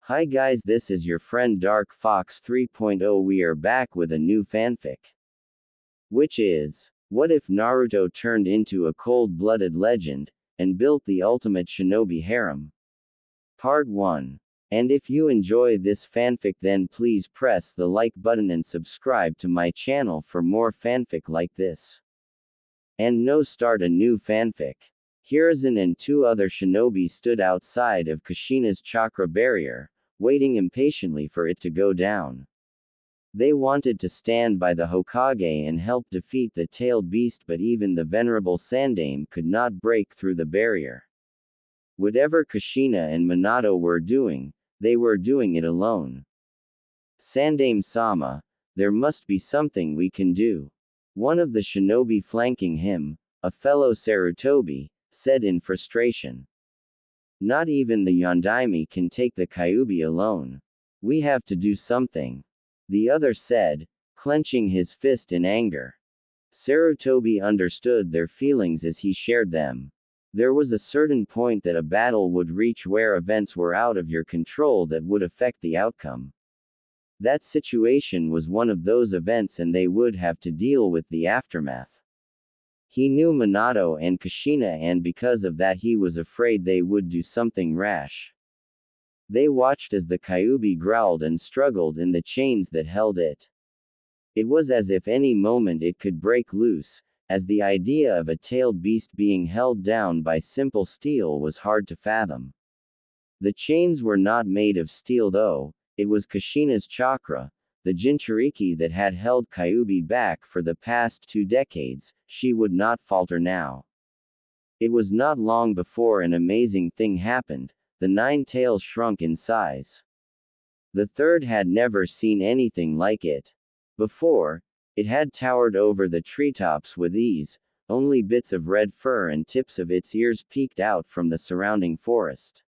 Hi guys, this is your friend Dark Fox 3.0. We are back with a new fanfic. Which is, what if Naruto turned into a cold-blooded legend, and built the ultimate shinobi harem? Part 1. And if you enjoy this fanfic, then please press the like button and subscribe to my channel for more fanfic like this. And no, start a new fanfic. Hiruzen and two other shinobi stood outside of Kushina's chakra barrier, waiting impatiently for it to go down. They wanted to stand by the Hokage and help defeat the tailed beast, but even the venerable Sandaime could not break through the barrier. Whatever Kushina and Minato were doing, they were doing it alone. Sandaime-sama, there must be something we can do. One of the shinobi flanking him, a fellow Sarutobi, said in frustration. Not even the Yondaime can take the Kyuubi alone. We have to do something. The other said, clenching his fist in anger. Sarutobi understood their feelings as he shared them. There was a certain point that a battle would reach where events were out of your control that would affect the outcome. That situation was one of those events, and they would have to deal with the aftermath. He knew Minato and Kushina, and because of that he was afraid they would do something rash. They watched as the Kyuubi growled and struggled in the chains that held it. It was as if any moment it could break loose, as the idea of a tailed beast being held down by simple steel was hard to fathom. The chains were not made of steel though, it was Kushina's chakra, the Jinchuriki that had held Kyuubi back for the past 2 decades. She would not falter now. It was not long before an amazing thing happened. The 9 tails shrunk in size. The third had never seen anything like it. Before, it had towered over the treetops with ease, only bits of red fur and tips of its ears peeked out from the surrounding forest.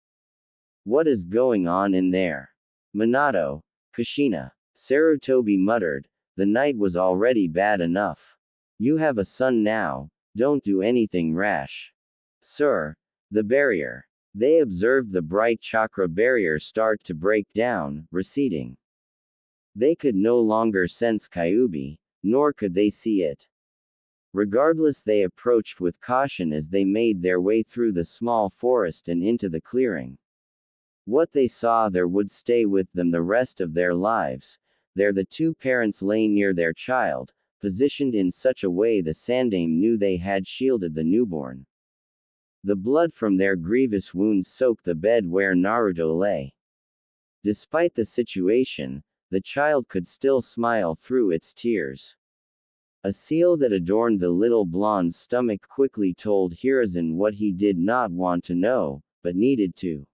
What is going on in there? Minato, Kushina, Sarutobi muttered. The night was already bad enough. You have a son now, don't do anything rash. Sir. The barrier. They observed the bright chakra barrier start to break down, receding. They could no longer sense Kyuubi, nor could they see it. Regardless, they approached with caution as they made their way through the small forest and into the clearing. What they saw there would stay with them the rest of their lives. There the 2 parents lay near their child, positioned in such a way the Sandaime knew they had shielded the newborn. The blood from their grievous wounds soaked the bed where Naruto lay. Despite the situation, the child could still smile through its tears. A seal that adorned the little blonde's stomach quickly told Hiruzen what he did not want to know, but needed to.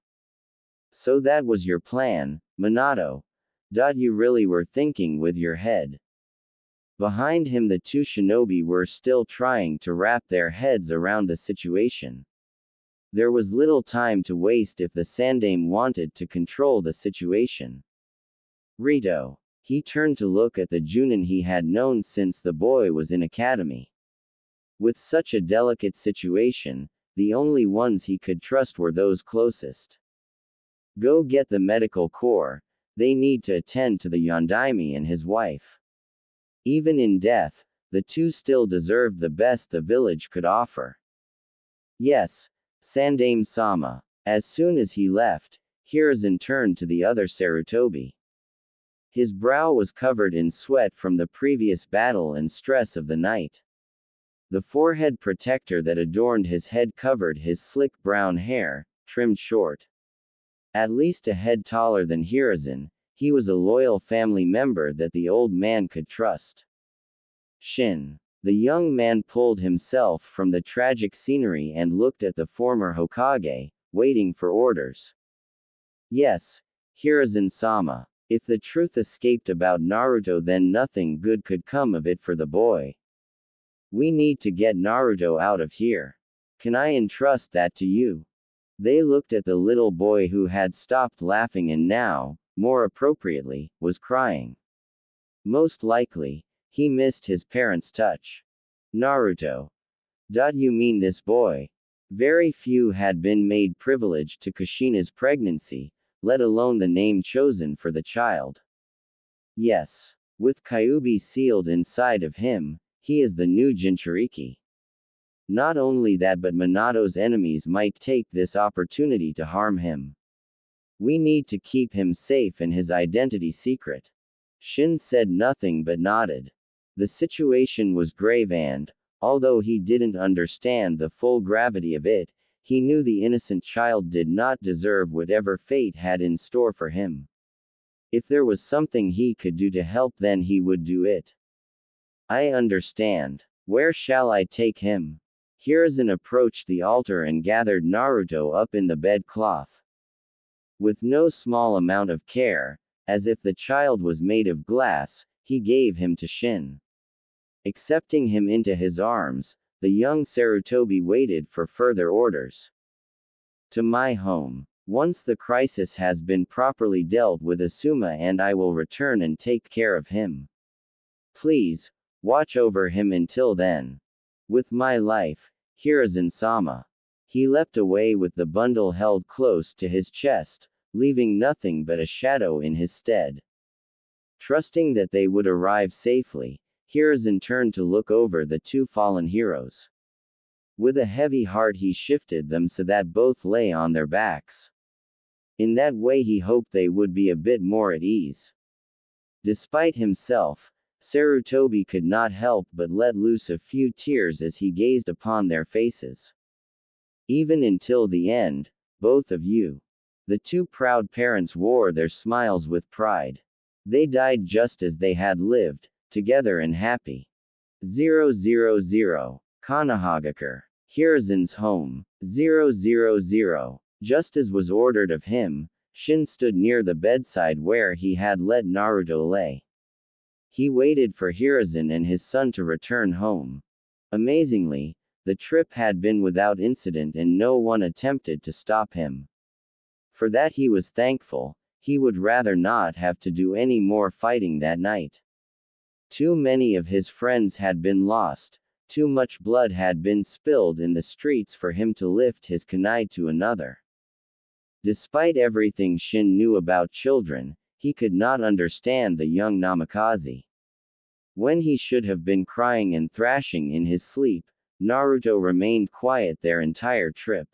So that was your plan, Minato. You really were thinking with your head. Behind him the 2 shinobi were still trying to wrap their heads around the situation. There was little time to waste if the Sandaime wanted to control the situation. Rito. He turned to look at the Junin he had known since the boy was in academy. With such a delicate situation, the only ones he could trust were those closest. Go get the medical corps, they need to attend to the Yondaime and his wife. Even in death, the 2 still deserved the best the village could offer. Yes, Sandaime-sama. As soon as he left, Hiruzen turned to the other Sarutobi. His brow was covered in sweat from the previous battle and stress of the night. The forehead protector that adorned his head covered his slick brown hair, trimmed short. At least a head taller than Hiruzen, he was a loyal family member that the old man could trust. Shin. The young man pulled himself from the tragic scenery and looked at the former Hokage, waiting for orders. Yes, Hiruzen-sama. If the truth escaped about Naruto, then nothing good could come of it for the boy. We need to get Naruto out of here. Can I entrust that to you? They looked at the little boy who had stopped laughing and now, more appropriately, was crying. Most likely, he missed his parents' touch. Naruto. You mean this boy? Very few had been made privileged to Kushina's pregnancy, let alone the name chosen for the child. Yes. With Kyuubi sealed inside of him, he is the new Jinchuriki. Not only that, but Minato's enemies might take this opportunity to harm him. We need to keep him safe and his identity secret. Shin said nothing but nodded. The situation was grave and, although he didn't understand the full gravity of it, he knew the innocent child did not deserve whatever fate had in store for him. If there was something he could do to help, then he would do it. I understand. Where shall I take him? Hiruzen approached the altar and gathered Naruto up in the bedcloth. With no small amount of care, as if the child was made of glass, he gave him to Shin. Accepting him into his arms, the young Sarutobi waited for further orders. To my home. Once the crisis has been properly dealt with Asuma, and I will return and take care of him. Please, watch over him until then. With my life, Hiruzen-sama. He leapt away with the bundle held close to his chest, leaving nothing but a shadow in his stead. Trusting that they would arrive safely, Hiruzen turned to look over the two fallen heroes. With a heavy heart he shifted them so that both lay on their backs. In that way he hoped they would be a bit more at ease. Despite himself, Sarutobi could not help but let loose a few tears as he gazed upon their faces. Even until the end, both of you. The two proud parents wore their smiles with pride. They died just as they had lived, together and happy. 000. Konohagakure. Hiruzen's home. 000. Just as was ordered of him, Shin stood near the bedside where he had let Naruto lay. He waited for Hiruzen and his son to return home. Amazingly, the trip had been without incident and no one attempted to stop him. For that he was thankful. He would rather not have to do any more fighting that night. Too many of his friends had been lost, too much blood had been spilled in the streets for him to lift his kunai to another. Despite everything Shin knew about children, he could not understand the young Namikaze. When he should have been crying and thrashing in his sleep, Naruto remained quiet their entire trip.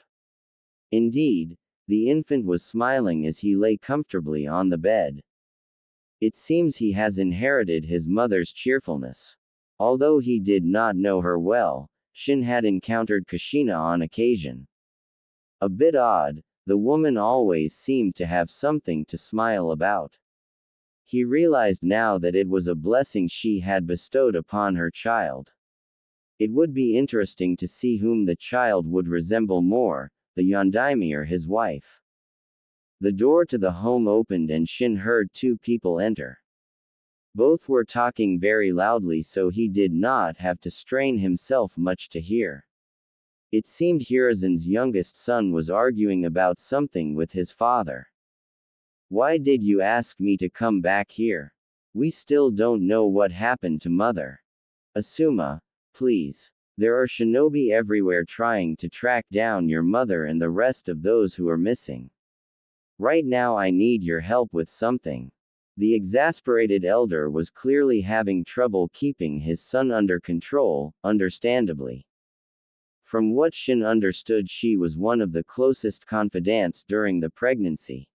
Indeed, the infant was smiling as he lay comfortably on the bed. It seems he has inherited his mother's cheerfulness. Although he did not know her well, Shin had encountered Kushina on occasion. A bit odd, the woman always seemed to have something to smile about. He realized now that it was a blessing she had bestowed upon her child. It would be interesting to see whom the child would resemble more, the Yondaime or his wife. The door to the home opened and Shin heard two people enter. Both were talking very loudly, so he did not have to strain himself much to hear. It seemed Hiruzen's youngest son was arguing about something with his father. Why did you ask me to come back here? We still don't know what happened to mother. Asuma, please. There are shinobi everywhere trying to track down your mother and the rest of those who are missing. Right now I need your help with something. The exasperated elder was clearly having trouble keeping his son under control, understandably. From what Shin understood, she was one of the closest confidants during the pregnancy.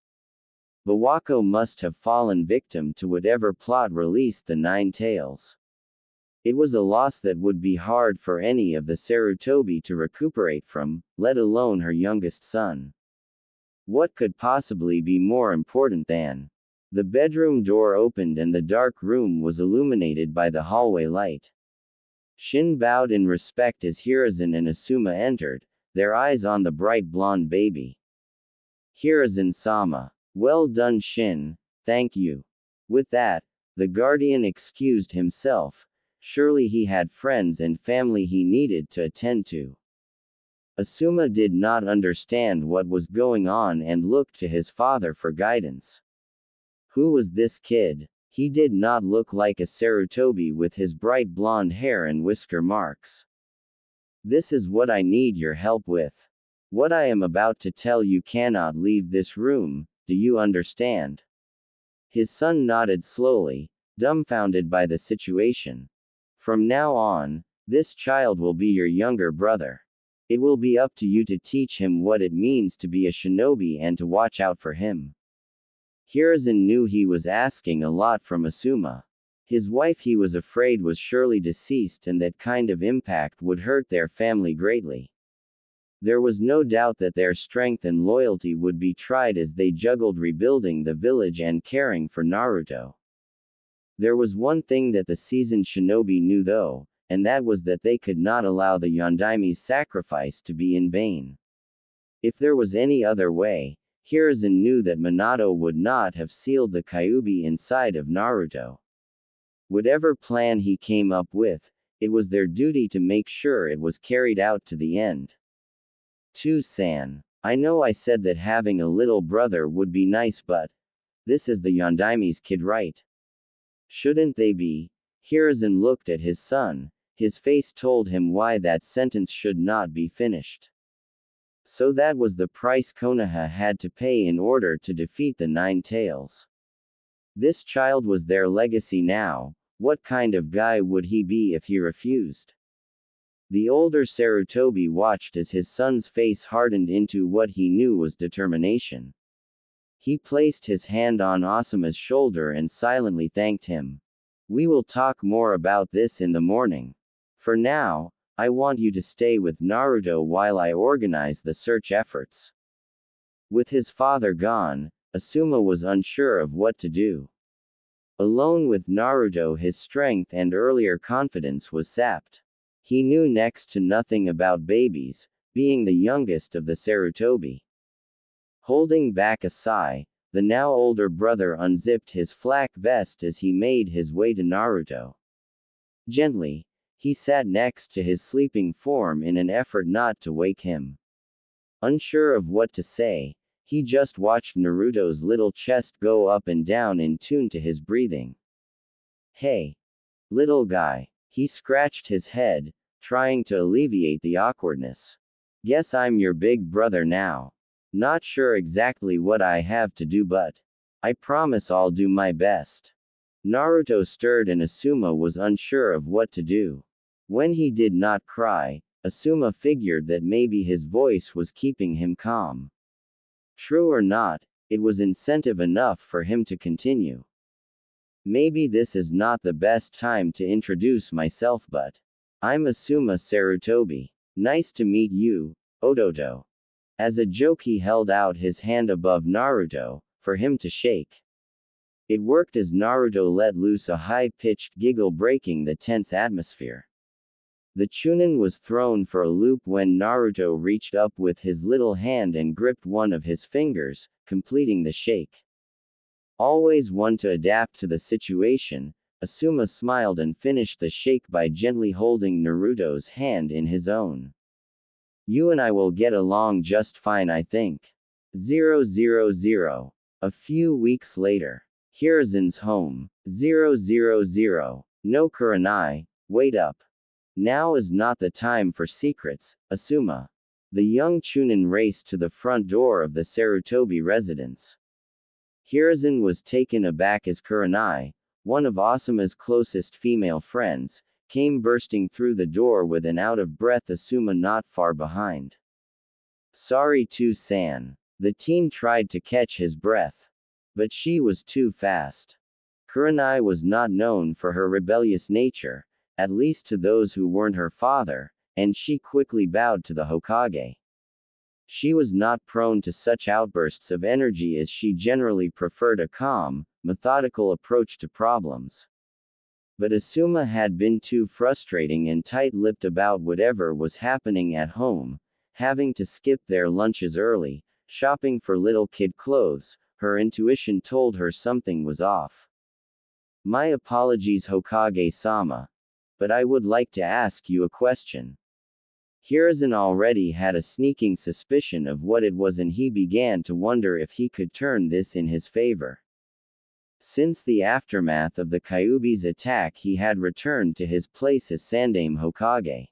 Bawako must have fallen victim to whatever plot released the Nine Tails. It was a loss that would be hard for any of the Sarutobi to recuperate from, let alone her youngest son. What could possibly be more important than? The bedroom door opened and the dark room was illuminated by the hallway light. Shin bowed in respect as Hiruzen and Asuma entered, their eyes on the bright blonde baby. Hiruzen-sama. Well done, Shin, thank you. With that, the guardian excused himself. Surely he had friends and family he needed to attend to. Asuma did not understand what was going on and looked to his father for guidance. Who was this kid? He did not look like a Sarutobi with his bright blonde hair and whisker marks. This is what I need your help with. What I am about to tell you cannot leave this room, Do you understand? His son nodded slowly, dumbfounded by the situation. From now on, this child will be your younger brother. It will be up to you to teach him what it means to be a shinobi and to watch out for him. Hiruzen knew he was asking a lot from Asuma. His wife he was afraid was surely deceased, and that kind of impact would hurt their family greatly. There was no doubt that their strength and loyalty would be tried as they juggled rebuilding the village and caring for Naruto. There was one thing that the seasoned shinobi knew though, and that was that they could not allow the Yondaime's sacrifice to be in vain. If there was any other way, Hiruzen knew that Minato would not have sealed the Kyuubi inside of Naruto. Whatever plan he came up with, it was their duty to make sure it was carried out to the end. To-san, I know I said that having a little brother would be nice, but this is the Yondaime's kid, right? Shouldn't they be? Hiruzen looked at his son. His face told him why that sentence should not be finished. So that was the price Konoha had to pay in order to defeat the Nine Tails. This child was their legacy now. What kind of guy would he be if he refused? The older Sarutobi watched as his son's face hardened into what he knew was determination. He placed his hand on Asuma's shoulder and silently thanked him. We will talk more about this in the morning. For now, I want you to stay with Naruto while I organize the search efforts. With his father gone, Asuma was unsure of what to do. Alone with Naruto, his strength and earlier confidence was sapped. He knew next to nothing about babies, being the youngest of the Sarutobi. Holding back a sigh, the now older brother unzipped his flak vest as he made his way to Naruto. Gently, he sat next to his sleeping form in an effort not to wake him. Unsure of what to say, he just watched Naruto's little chest go up and down in tune to his breathing. Hey, little guy. He scratched his head, trying to alleviate the awkwardness. Guess I'm your big brother now. Not sure exactly what I have to do, but I promise I'll do my best. Naruto stirred and Asuma was unsure of what to do. When he did not cry, Asuma figured that maybe his voice was keeping him calm. True or not, it was incentive enough for him to continue. Maybe this is not the best time to introduce myself, but I'm Asuma Sarutobi. Nice to meet you, Odoto. As a joke, he held out his hand above Naruto, for him to shake. It worked as Naruto let loose a high-pitched giggle, breaking the tense atmosphere. The Chunin was thrown for a loop when Naruto reached up with his little hand and gripped one of his fingers, completing the shake. Always one to adapt to the situation, Asuma smiled and finished the shake by gently holding Naruto's hand in his own. You and I will get along just fine, I think. 000. A few weeks later. Hiruzen's home. 000. No Kurenai, wait up. Now is not the time for secrets, Asuma. The young Chunin raced to the front door of the Sarutobi residence. Hiruzen was taken aback as Kurenai, one of Asuma's closest female friends, came bursting through the door with an out-of-breath Asuma not far behind. Sorry to-san. The teen tried to catch his breath. But she was too fast. Kurenai was not known for her rebellious nature, at least to those who weren't her father, and she quickly bowed to the Hokage. She was not prone to such outbursts of energy, as she generally preferred a calm, methodical approach to problems. But Asuma had been too frustrating and tight-lipped about whatever was happening at home, having to skip their lunches early, shopping for little kid clothes. Her intuition told her something was off. My apologies, Hokage-sama. But I would like to ask you a question. Hiruzen already had a sneaking suspicion of what it was, and he began to wonder if he could turn this in his favor. Since the aftermath of the Kyuubi's attack, he had returned to his place as Sandaime Hokage.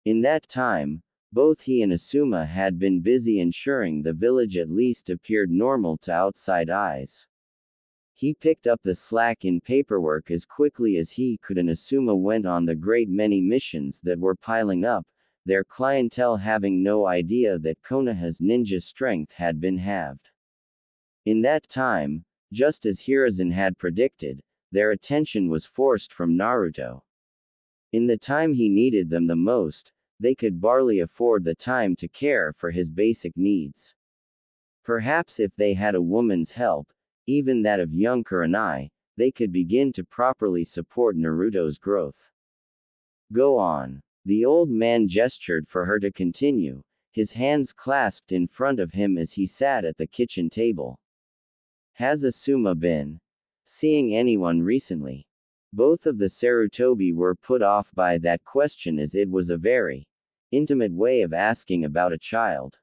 In that time, Both he and Asuma had been busy ensuring the village at least appeared normal to outside eyes. He picked up the slack in paperwork as quickly as he could, and Asuma went on the great many missions that were piling up, their clientele having no idea that Konoha's ninja strength had been halved. In that time, just as Hiruzen had predicted, their attention was forced from Naruto. In the time he needed them the most, they could barely afford the time to care for his basic needs. Perhaps if they had a woman's help, even that of young Kurenai, they could begin to properly support Naruto's growth. Go on. The old man gestured for her to continue, his hands clasped in front of him as he sat at the kitchen table. Has Asuma been seeing anyone recently? Both of the Sarutobi were put off by that question, as it was a very intimate way of asking about a child.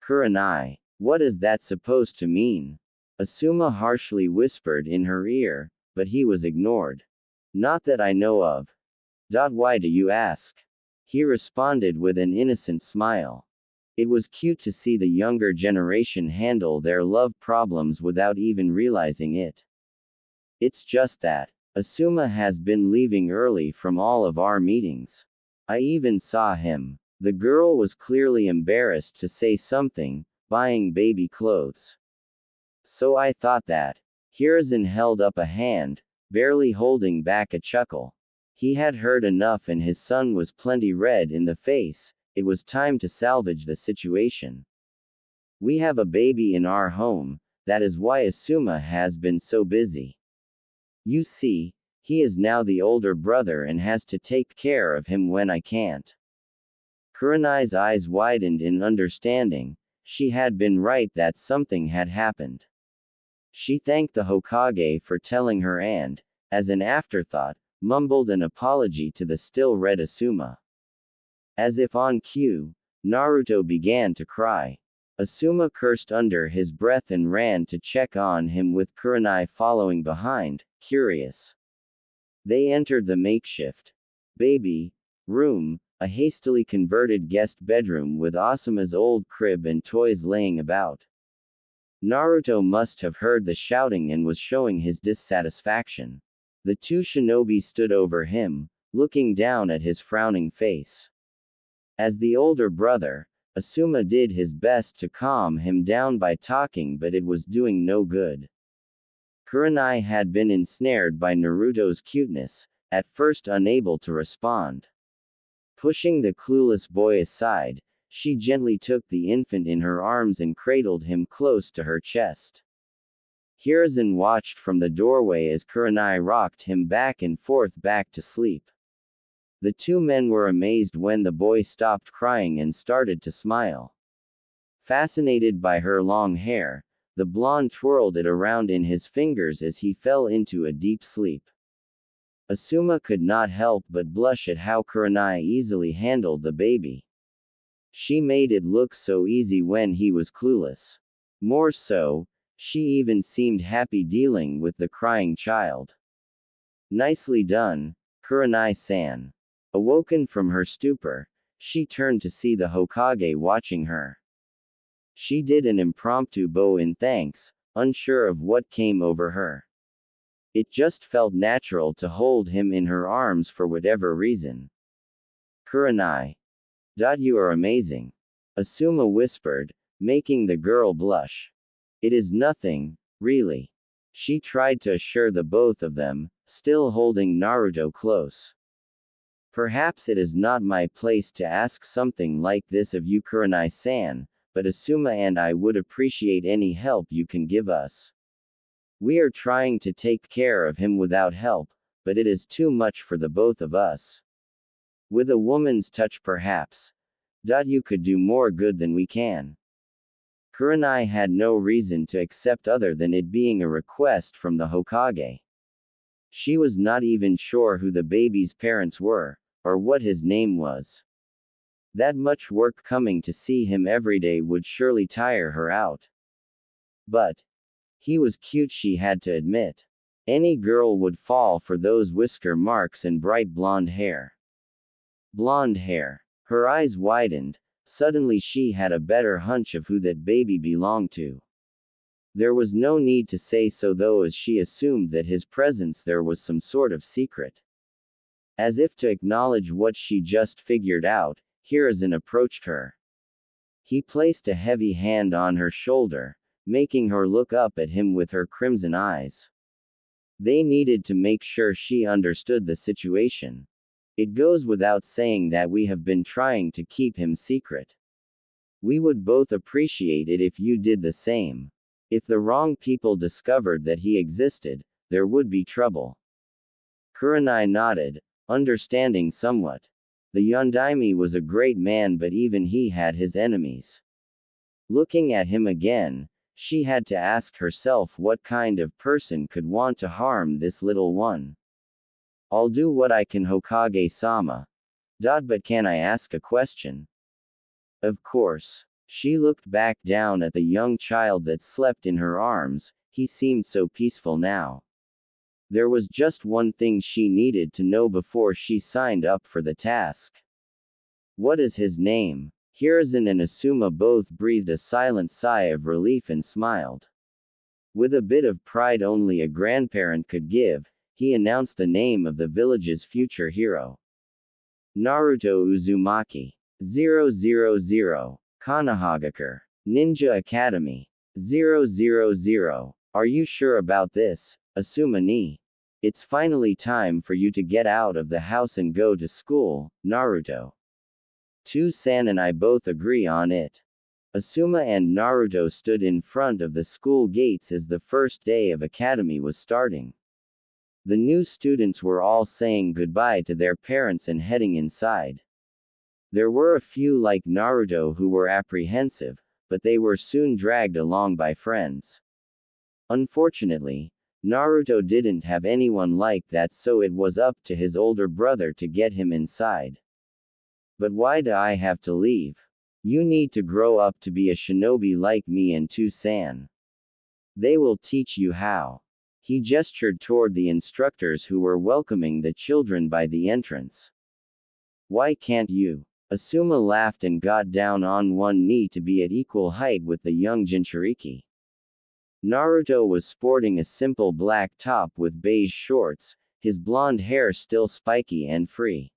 Kurenai, what is that supposed to mean? Asuma harshly whispered in her ear, but he was ignored. Not that I know of. Why do you ask? He responded with an innocent smile. It was cute to see the younger generation handle their love problems without even realizing it. It's just that Asuma has been leaving early from all of our meetings. I even saw him. The girl was clearly embarrassed to say something, buying baby clothes. So I thought that. Hiruzen held up a hand, barely holding back a chuckle. He had heard enough, and his son was plenty red in the face. It was time to salvage the situation. We have a baby in our home, that is why Asuma has been so busy. You see, he is now the older brother and has to take care of him when I can't. Kurenai's eyes widened in understanding. She had been right that something had happened. She thanked the Hokage for telling her and, as an afterthought, mumbled an apology to the still red Asuma. As if on cue, Naruto began to cry. Asuma cursed under his breath and ran to check on him, with Kurenai following behind, curious. They entered the makeshift baby room, a hastily converted guest bedroom with Asuma's old crib and toys laying about. Naruto must have heard the shouting and was showing his dissatisfaction. The two shinobi stood over him, looking down at his frowning face. As the older brother, Asuma did his best to calm him down by talking, but it was doing no good. Kurenai had been ensnared by Naruto's cuteness, at first unable to respond. Pushing the clueless boy aside, she gently took the infant in her arms and cradled him close to her chest. Hiruzen watched from the doorway as Kurenai rocked him back and forth back to sleep. The two men were amazed when the boy stopped crying and started to smile. Fascinated by her long hair, the blonde twirled it around in his fingers as he fell into a deep sleep. Asuma could not help but blush at how Kurenai easily handled the baby. She made it look so easy when he was clueless. More so, she even seemed happy dealing with the crying child. Nicely done, Kurenai-san. Awoken from her stupor, she turned to see the Hokage watching her. She did an impromptu bow in thanks, unsure of what came over her. It just felt natural to hold him in her arms for whatever reason. Kurenai. You are amazing. Asuma whispered, making the girl blush. It is nothing, really. She tried to assure the both of them, still holding Naruto close. Perhaps it is not my place to ask something like this of you, Kurenai-san, but Asuma and I would appreciate any help you can give us. We are trying to take care of him without help, but it is too much for the both of us. With a woman's touch perhaps. You could do more good than we can. Kurenai had no reason to accept other than it being a request from the Hokage. She was not even sure who the baby's parents were, or what his name was. That much work coming to see him every day would surely tire her out. But he was cute, she had to admit. Any girl would fall for those whisker marks and bright blonde hair. Blonde hair. Her eyes widened. Suddenly she had a better hunch of who that baby belonged to. There was no need to say so though, as she assumed that his presence there was some sort of secret. As if to acknowledge what she just figured out, Hiruzen approached her. He placed a heavy hand on her shoulder, making her look up at him with her crimson eyes. They needed to make sure she understood the situation. It goes without saying that we have been trying to keep him secret. We would both appreciate it if you did the same. If the wrong people discovered that he existed, there would be trouble. Kurenai nodded, understanding somewhat. The Yondaime was a great man, but even he had his enemies. Looking at him again, she had to ask herself what kind of person could want to harm this little one. I'll do what I can, Hokage-sama. But can I ask a question? Of course. She looked back down at the young child that slept in her arms. He seemed so peaceful now. There was just one thing she needed to know before she signed up for the task. What is his name? Hiruzen and Asuma both breathed a silent sigh of relief and smiled. With a bit of pride only a grandparent could give, he announced the name of the village's future hero. Naruto Uzumaki. 000. Kanahagakure. Ninja Academy. 000. Are you sure about this, Asuma ni? It's finally time for you to get out of the house and go to school, Naruto. San and I both agree on it. Asuma and Naruto stood in front of the school gates as the first day of academy was starting. The new students were all saying goodbye to their parents and heading inside. There were a few like Naruto who were apprehensive, but they were soon dragged along by friends. Unfortunately, Naruto didn't have anyone like that, so it was up to his older brother to get him inside. But why do I have to leave? You need to grow up to be a shinobi like me and San. They will teach you how. He gestured toward the instructors who were welcoming the children by the entrance. Why can't you? Asuma laughed and got down on one knee to be at equal height with the young Jinchuriki. Naruto was sporting a simple black top with beige shorts, his blonde hair still spiky and free.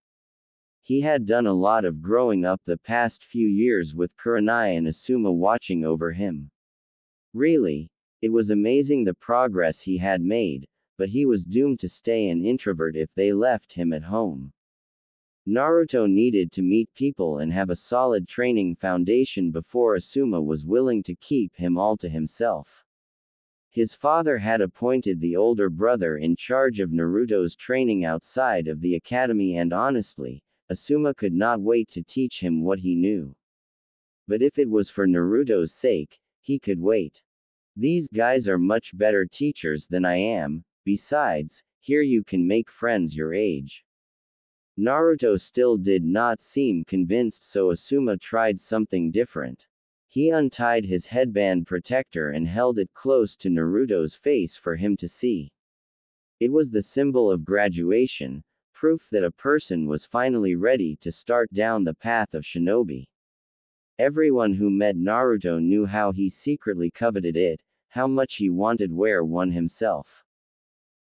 He had done a lot of growing up the past few years with Kurenai and Asuma watching over him. Really, it was amazing the progress he had made, but he was doomed to stay an introvert if they left him at home. Naruto needed to meet people and have a solid training foundation before Asuma was willing to keep him all to himself. His father had appointed the older brother in charge of Naruto's training outside of the academy, and honestly, Asuma could not wait to teach him what he knew. But if it was for Naruto's sake, he could wait. These guys are much better teachers than I am, besides, here you can make friends your age. Naruto still did not seem convinced, so Asuma tried something different. He untied his headband protector and held it close to Naruto's face for him to see. It was the symbol of graduation, proof that a person was finally ready to start down the path of shinobi. Everyone who met Naruto knew how he secretly coveted it, how much he wanted wear one himself.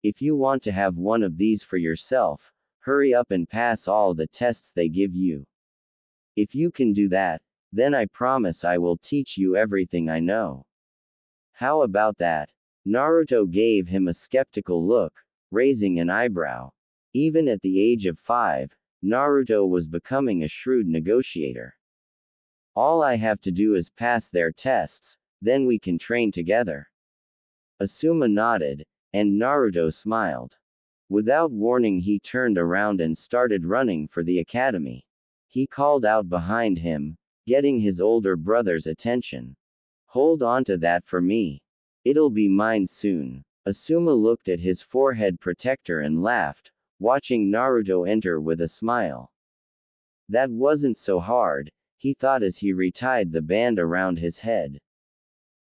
If you want to have one of these for yourself, hurry up and pass all the tests they give you. If you can do that, then I promise I will teach you everything I know. How about that? Naruto gave him a skeptical look, raising an eyebrow. Even at the age of 5, Naruto was becoming a shrewd negotiator. All I have to do is pass their tests, then we can train together. Asuma nodded, and Naruto smiled. Without warning he turned around and started running for the academy. He called out behind him, getting his older brother's attention. Hold on to that for me. It'll be mine soon. Asuma looked at his forehead protector and laughed, watching Naruto enter with a smile. That wasn't so hard, he thought as he retied the band around his head.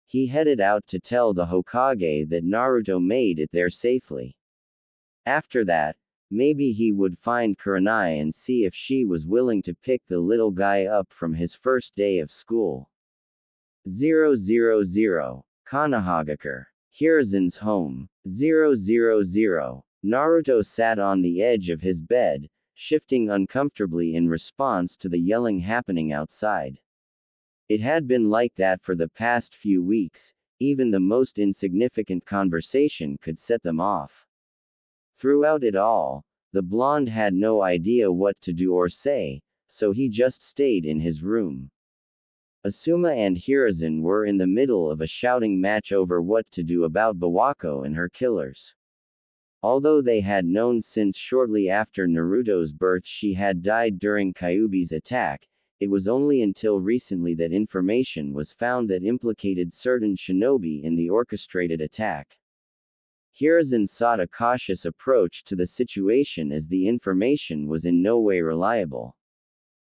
He headed out to tell the Hokage that Naruto made it there safely. After that, Maybe he would find Kurenai and see if she was willing to pick the little guy up from his first day of school. 000. Konohagakure. Hiruzen's home. 000. Naruto sat on the edge of his bed, shifting uncomfortably in response to the yelling happening outside. It had been like that for the past few weeks, even the most insignificant conversation could set them off. Throughout it all, the blonde had no idea what to do or say, so he just stayed in his room. Asuma and Hiruzen were in the middle of a shouting match over what to do about Bawako and her killers. Although they had known since shortly after Naruto's birth she had died during Kyuubi's attack, it was only until recently that information was found that implicated certain shinobi in the orchestrated attack. Hiruzen sought a cautious approach to the situation as the information was in no way reliable.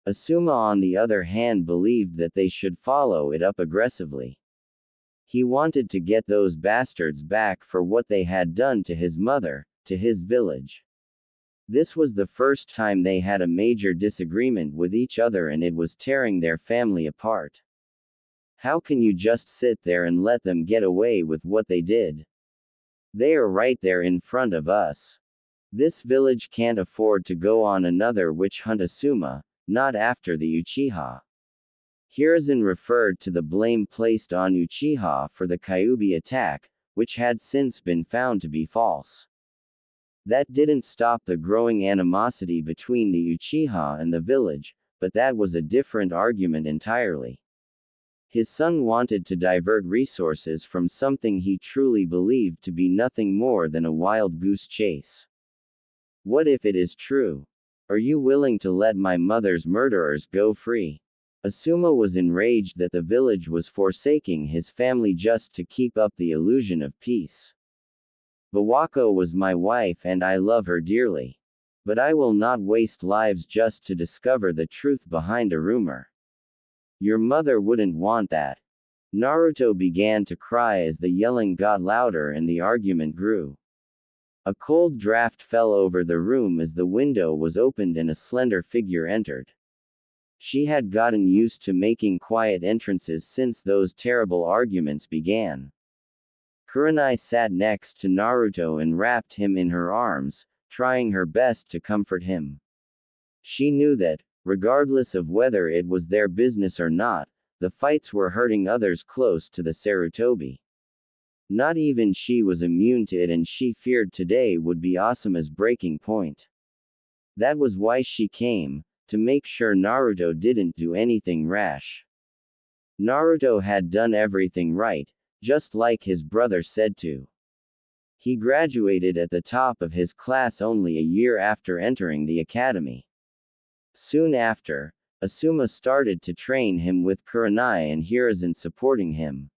Asuma on the other hand believed that they should follow it up aggressively. He wanted to get those bastards back for what they had done to his mother, to his village. This was the first time they had a major disagreement with each other and it was tearing their family apart. How can you just sit there and let them get away with what they did? They are right there in front of us. This village can't afford to go on another witch hunt. Asuma, not after the Uchiha. Hiruzen referred to the blame placed on Uchiha for the Kyuubi attack, which had since been found to be false. That didn't stop the growing animosity between the Uchiha and the village, but that was a different argument entirely. His son wanted to divert resources from something he truly believed to be nothing more than a wild goose chase. What if it is true? Are you willing to let my mother's murderers go free? Asuma was enraged that the village was forsaking his family just to keep up the illusion of peace. Bawako was my wife and I love her dearly. But I will not waste lives just to discover the truth behind a rumor. Your mother wouldn't want that. Naruto began to cry as the yelling got louder and the argument grew. A cold draft fell over the room as the window was opened and a slender figure entered. She had gotten used to making quiet entrances since those terrible arguments began. Kurenai sat next to Naruto and wrapped him in her arms, trying her best to comfort him. She knew that, regardless of whether it was their business or not, the fights were hurting others close to the Sarutobi. Not even she was immune to it and she feared today would be Asuma's breaking point. That was why she came, to make sure Naruto didn't do anything rash. Naruto had done everything right, just like his brother said to. He graduated at the top of his class only a year after entering the academy. Soon after, Asuma started to train him with Kurenai and Hiruzen supporting him.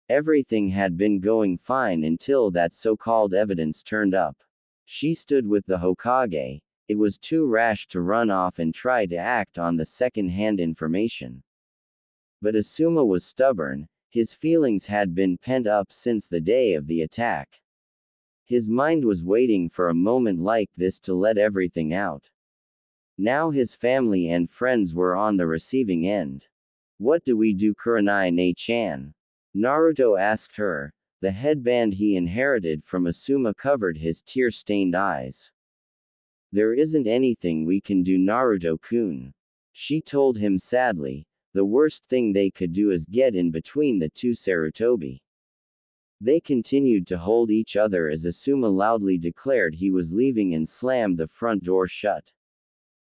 Everything had been going fine until that so-called evidence turned up. She stood with the Hokage. It was too rash to run off and try to act on the second-hand information. But Asuma was stubborn, his feelings had been pent up since the day of the attack. His mind was waiting for a moment like this to let everything out. Now his family and friends were on the receiving end. What do we do, Kurenai-ne-chan? Naruto asked her. The headband he inherited from Asuma covered his tear-stained eyes. There isn't anything we can do, Naruto-kun. She told him sadly. The worst thing they could do is get in between the two Sarutobi. They continued to hold each other as Asuma loudly declared he was leaving and slammed the front door shut.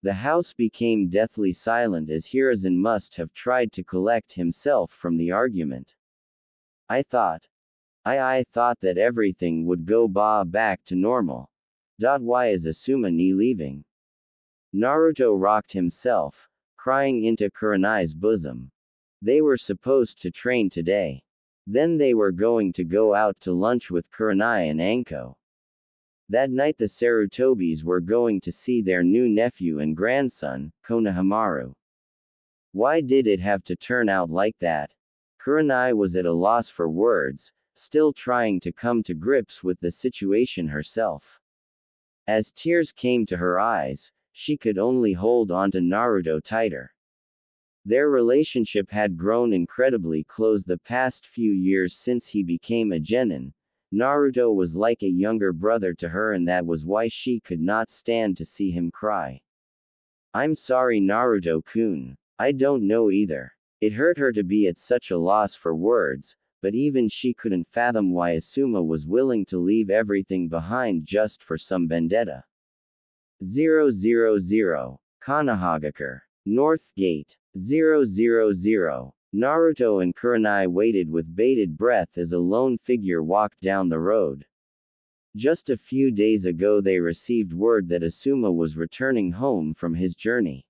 The house became deathly silent as Hiruzen must have tried to collect himself from the argument. I thought that everything would go back to normal. Why is Asuma leaving? Naruto rocked himself, crying into Kurenai's bosom. They were supposed to train today. Then they were going to go out to lunch with Kurenai and Anko. That night the Sarutobis were going to see their new nephew and grandson, Konohamaru. Why did it have to turn out like that? Kurenai was at a loss for words, still trying to come to grips with the situation herself. As tears came to her eyes, she could only hold onto Naruto tighter. Their relationship had grown incredibly close the past few years since he became a genin. Naruto was like a younger brother to her, and that was why she could not stand to see him cry. "I'm sorry, Naruto-kun. I don't know either." It hurt her to be at such a loss for words, but even she couldn't fathom why Asuma was willing to leave everything behind just for some vendetta. 000. Konohagakure. North Gate. 000. Naruto and Kurenai waited with bated breath as a lone figure walked down the road. Just a few days ago they received word that Asuma was returning home from his journey.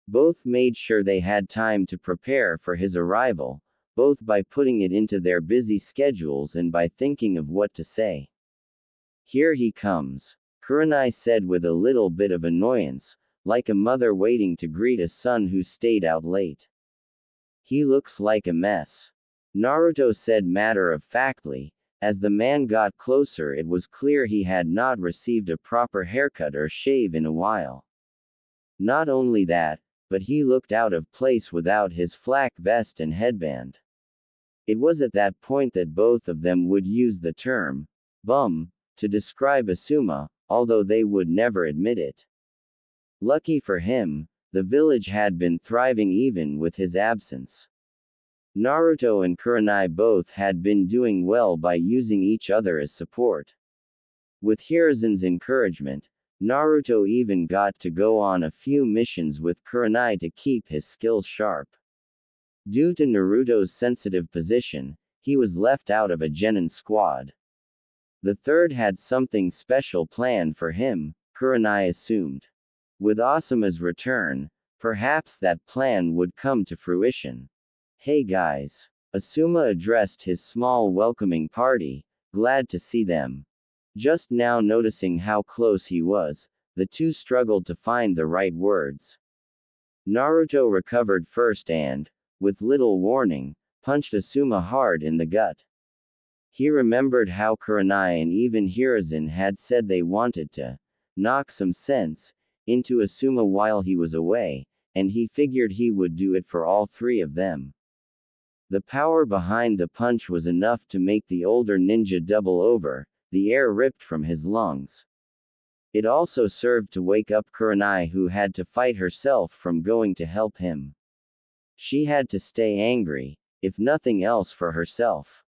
Both made sure they had time to prepare for his arrival, both by putting it into their busy schedules and by thinking of what to say. "Here he comes," Kurenai said with a little bit of annoyance, like a mother waiting to greet a son who stayed out late. "He looks like a mess," Naruto said matter-of-factly. As the man got closer, it was clear he had not received a proper haircut or shave in a while. Not only that, but he looked out of place without his flak vest and headband. It was at that point that both of them would use the term bum to describe Asuma, although they would never admit it. Lucky for him, the village had been thriving even with his absence. Naruto and Kurenai both had been doing well by using each other as support. With Hiruzen's encouragement, Naruto even got to go on a few missions with Kurenai to keep his skills sharp. Due to Naruto's sensitive position, he was left out of a genin squad. The third had something special planned for him, Kurenai assumed. With Asuma's return, perhaps that plan would come to fruition. "Hey guys." Asuma addressed his small welcoming party, glad to see them. Just now noticing how close he was, the two struggled to find the right words. Naruto recovered first and, with little warning, punched Asuma hard in the gut. He remembered how Kurenai and even Hiruzen had said they wanted to knock some sense into Asuma while he was away, and he figured he would do it for all three of them. The power behind the punch was enough to make the older ninja double over, the air ripped from his lungs. It also served to wake up Kurenai, who had to fight herself from going to help him. She had to stay angry, if nothing else for herself.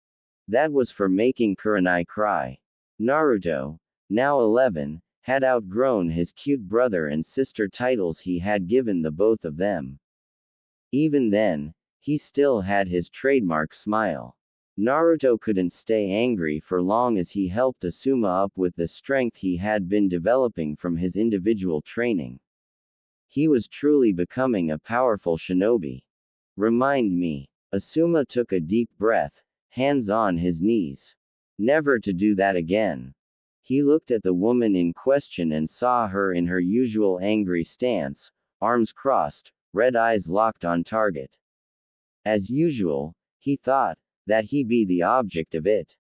That was for making Kurenai cry. Naruto, now 11, had outgrown his cute brother and sister titles he had given the both of them. Even then, he still had his trademark smile. Naruto couldn't stay angry for long as he helped Asuma up with the strength he had been developing from his individual training. He was truly becoming a powerful shinobi. "Remind me." Asuma took a deep breath, hands on his knees. Never to do that again. He looked at the woman in question and saw her in her usual angry stance, arms crossed, red eyes locked on target. As usual, he thought, that he be the object of it.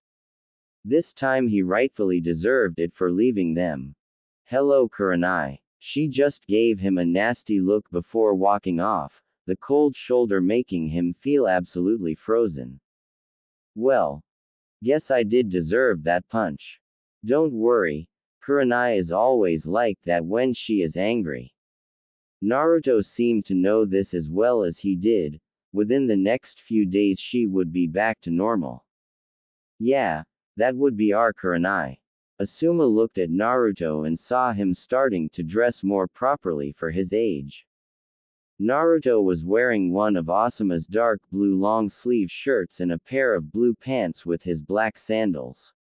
This time he rightfully deserved it for leaving them. "Hello, Kurenai." She just gave him a nasty look before walking off, the cold shoulder making him feel absolutely frozen. "Well, guess I did deserve that punch. Don't worry, Kurenai is always like that when she is angry." Naruto seemed to know this as well as he did. Within the next few days she would be back to normal. "Yeah, that would be our Kurenai." Asuma looked at Naruto and saw him starting to dress more properly for his age. Naruto was wearing one of Asuma's dark blue long-sleeve shirts and a pair of blue pants with his black sandals.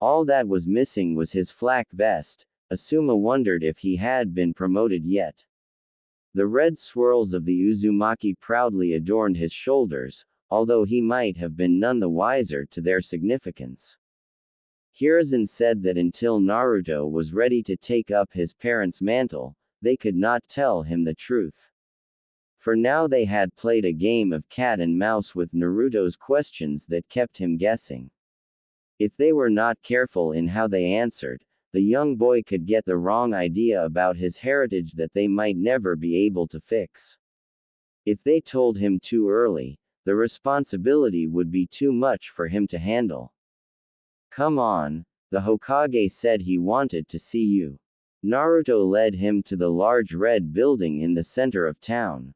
All that was missing was his flak vest. Asuma wondered if he had been promoted yet. The red swirls of the Uzumaki proudly adorned his shoulders, although he might have been none the wiser to their significance. Hiruzen said that until Naruto was ready to take up his parents' mantle, they could not tell him the truth. For now they had played a game of cat and mouse with Naruto's questions that kept him guessing. If they were not careful in how they answered, the young boy could get the wrong idea about his heritage that they might never be able to fix. If they told him too early, the responsibility would be too much for him to handle. Come on, the Hokage said he wanted to see you. Naruto led him to the large red building in the center of town.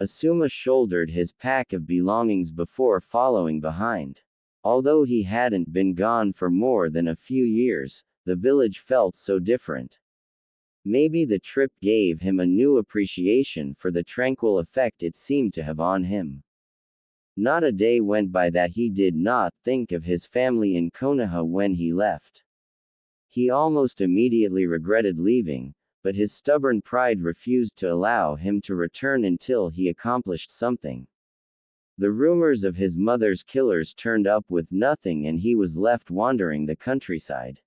Asuma shouldered his pack of belongings before following behind. Although he hadn't been gone for more than a few years, the village felt so different. Maybe the trip gave him a new appreciation for the tranquil effect it seemed to have on him. Not a day went by that he did not think of his family in Konoha when he left. He almost immediately regretted leaving, but his stubborn pride refused to allow him to return until he accomplished something. The rumors of his mother's killers turned up with nothing and he was left wandering the countryside.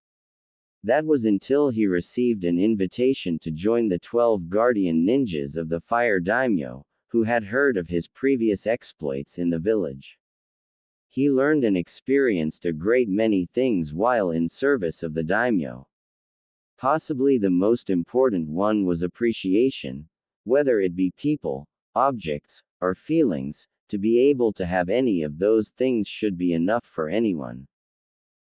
That was until he received an invitation to join the 12 guardian ninjas of the Fire Daimyo, who had heard of his previous exploits in the village. He learned and experienced a great many things while in service of the daimyo. Possibly the most important one was appreciation, whether it be people, objects, or feelings. To be able to have any of those things should be enough for anyone.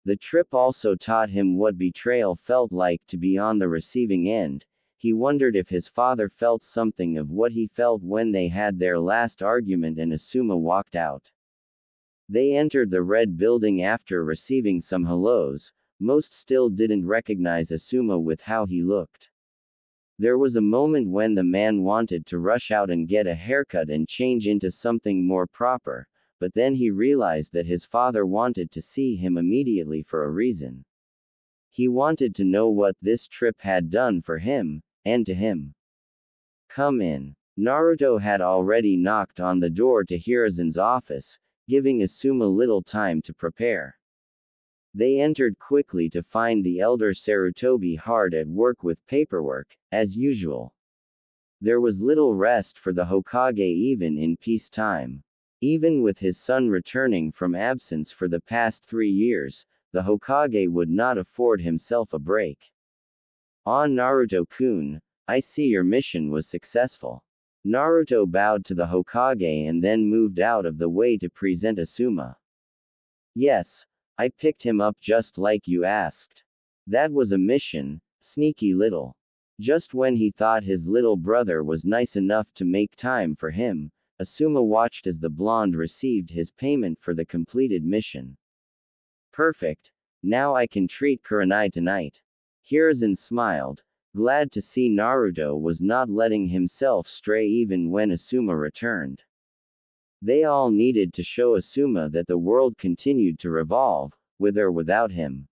The trip also taught him what betrayal felt like to be on the receiving end. He wondered if his father felt something of what he felt when they had their last argument and Asuma walked out. They entered the red building after receiving some hellos. Most still didn't recognize Asuma with how he looked. There was a moment when the man wanted to rush out and get a haircut and change into something more proper, but then he realized that his father wanted to see him immediately for a reason. He wanted to know what this trip had done for him, and to him. Come in. Naruto had already knocked on the door to Hiruzen's office, giving Asuma little time to prepare. They entered quickly to find the elder Sarutobi hard at work with paperwork, as usual. There was little rest for the Hokage even in peacetime. Even with his son returning from absence for the past 3 years, the Hokage would not afford himself a break. Naruto-kun, I see your mission was successful. Naruto bowed to the Hokage and then moved out of the way to present Asuma. Yes, I picked him up just like you asked. That was a mission, sneaky little. Just when he thought his little brother was nice enough to make time for him, Asuma watched as the blonde received his payment for the completed mission. Perfect. Now I can treat Kurenai tonight. Hiruzen smiled, glad to see Naruto was not letting himself stray even when Asuma returned. They all needed to show Asuma that the world continued to revolve, with or without him.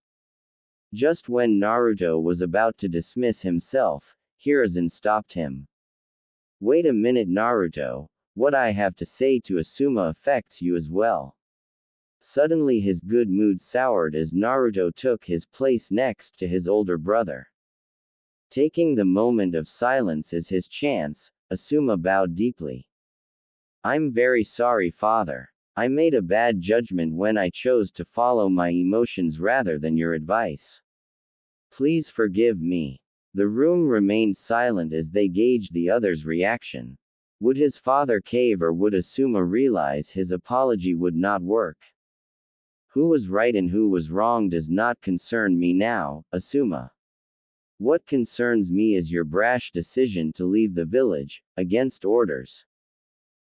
Just when Naruto was about to dismiss himself, Hiruzen stopped him. Wait a minute, Naruto, what I have to say to Asuma affects you as well. Suddenly his good mood soured as Naruto took his place next to his older brother. Taking the moment of silence as his chance, Asuma bowed deeply. I'm very sorry, father. I made a bad judgment when I chose to follow my emotions rather than your advice. Please forgive me. The room remained silent as they gauged the other's reaction. Would his father cave or would Asuma realize his apology would not work? Who was right and who was wrong does not concern me now, Asuma. What concerns me is your brash decision to leave the village, against orders.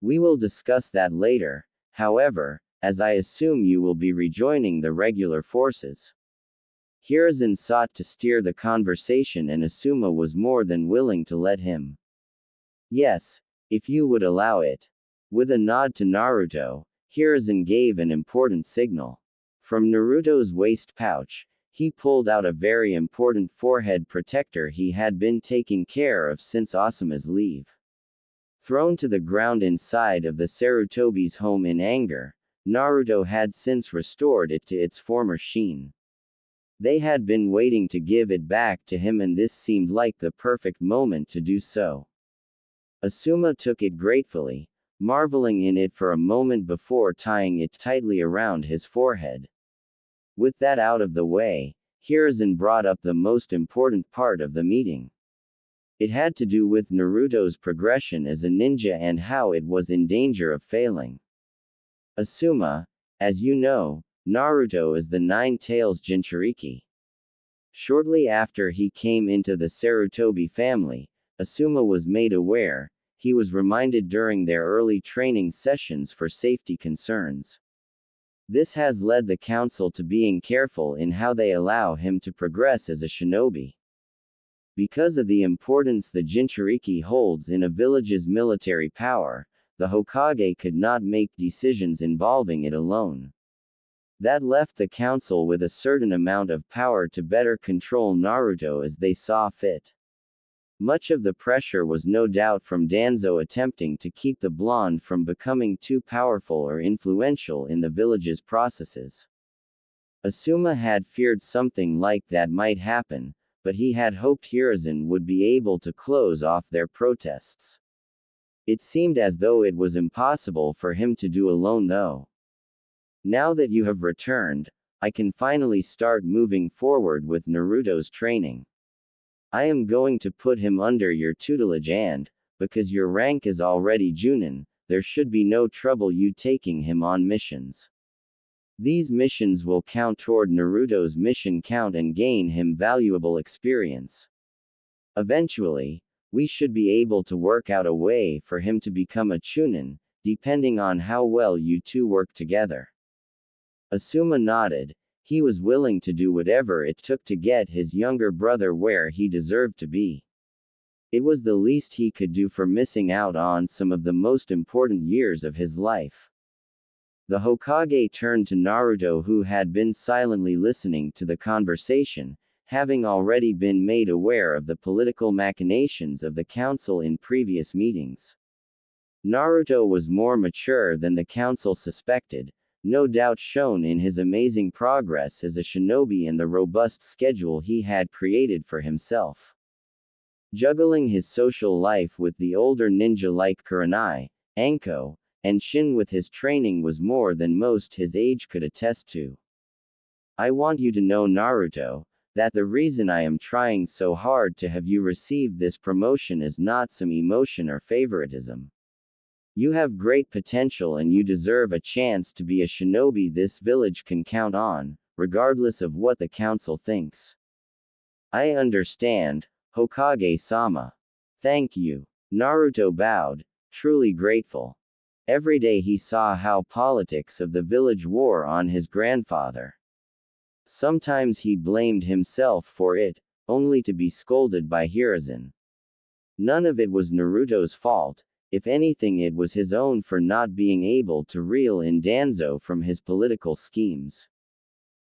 We will discuss that later, however, as I assume you will be rejoining the regular forces. Hiruzen sought to steer the conversation and Asuma was more than willing to let him. Yes, if you would allow it. With a nod to Naruto, Hiruzen gave an important signal. From Naruto's waist pouch, he pulled out a very important forehead protector he had been taking care of since Asuma's leave. Thrown to the ground inside of the Sarutobi's home in anger, Naruto had since restored it to its former sheen. They had been waiting to give it back to him and this seemed like the perfect moment to do so. Asuma took it gratefully, marveling in it for a moment before tying it tightly around his forehead. With that out of the way, Hiruzen brought up the most important part of the meeting. It had to do with Naruto's progression as a ninja and how it was in danger of failing. Asuma, as you know, Naruto is the Nine Tails Jinchuriki. Shortly after he came into the Sarutobi family, Asuma was made aware, he was reminded during their early training sessions for safety concerns. This has led the council to being careful in how they allow him to progress as a shinobi. Because of the importance the Jinchuriki holds in a village's military power, the Hokage could not make decisions involving it alone. That left the council with a certain amount of power to better control Naruto as they saw fit. Much of the pressure was no doubt from Danzo attempting to keep the blonde from becoming too powerful or influential in the village's processes. Asuma had feared something like that might happen, but he had hoped Hiruzen would be able to close off their protests. It seemed as though it was impossible for him to do alone though. Now that you have returned, I can finally start moving forward with Naruto's training. I am going to put him under your tutelage and, because your rank is already Junin, there should be no trouble you taking him on missions. These missions will count toward Naruto's mission count and gain him valuable experience. Eventually, we should be able to work out a way for him to become a Chunin, depending on how well you two work together. Asuma nodded. He was willing to do whatever it took to get his younger brother where he deserved to be. It was the least he could do for missing out on some of the most important years of his life. The Hokage turned to Naruto, who had been silently listening to the conversation, having already been made aware of the political machinations of the council in previous meetings. Naruto was more mature than the council suspected, no doubt shown in his amazing progress as a shinobi and the robust schedule he had created for himself. Juggling his social life with the older ninja like Kurenai, Anko, and Shin with his training was more than most his age could attest to. I want you to know, Naruto, that the reason I am trying so hard to have you receive this promotion is not some emotion or favoritism. You have great potential and you deserve a chance to be a shinobi this village can count on, regardless of what the council thinks. I understand, Hokage-sama. Thank you. Naruto bowed, truly grateful. Every day he saw how politics of the village wore on his grandfather. Sometimes he blamed himself for it, only to be scolded by Hiruzen. None of it was Naruto's fault. If anything, it was his own for not being able to reel in Danzo from his political schemes.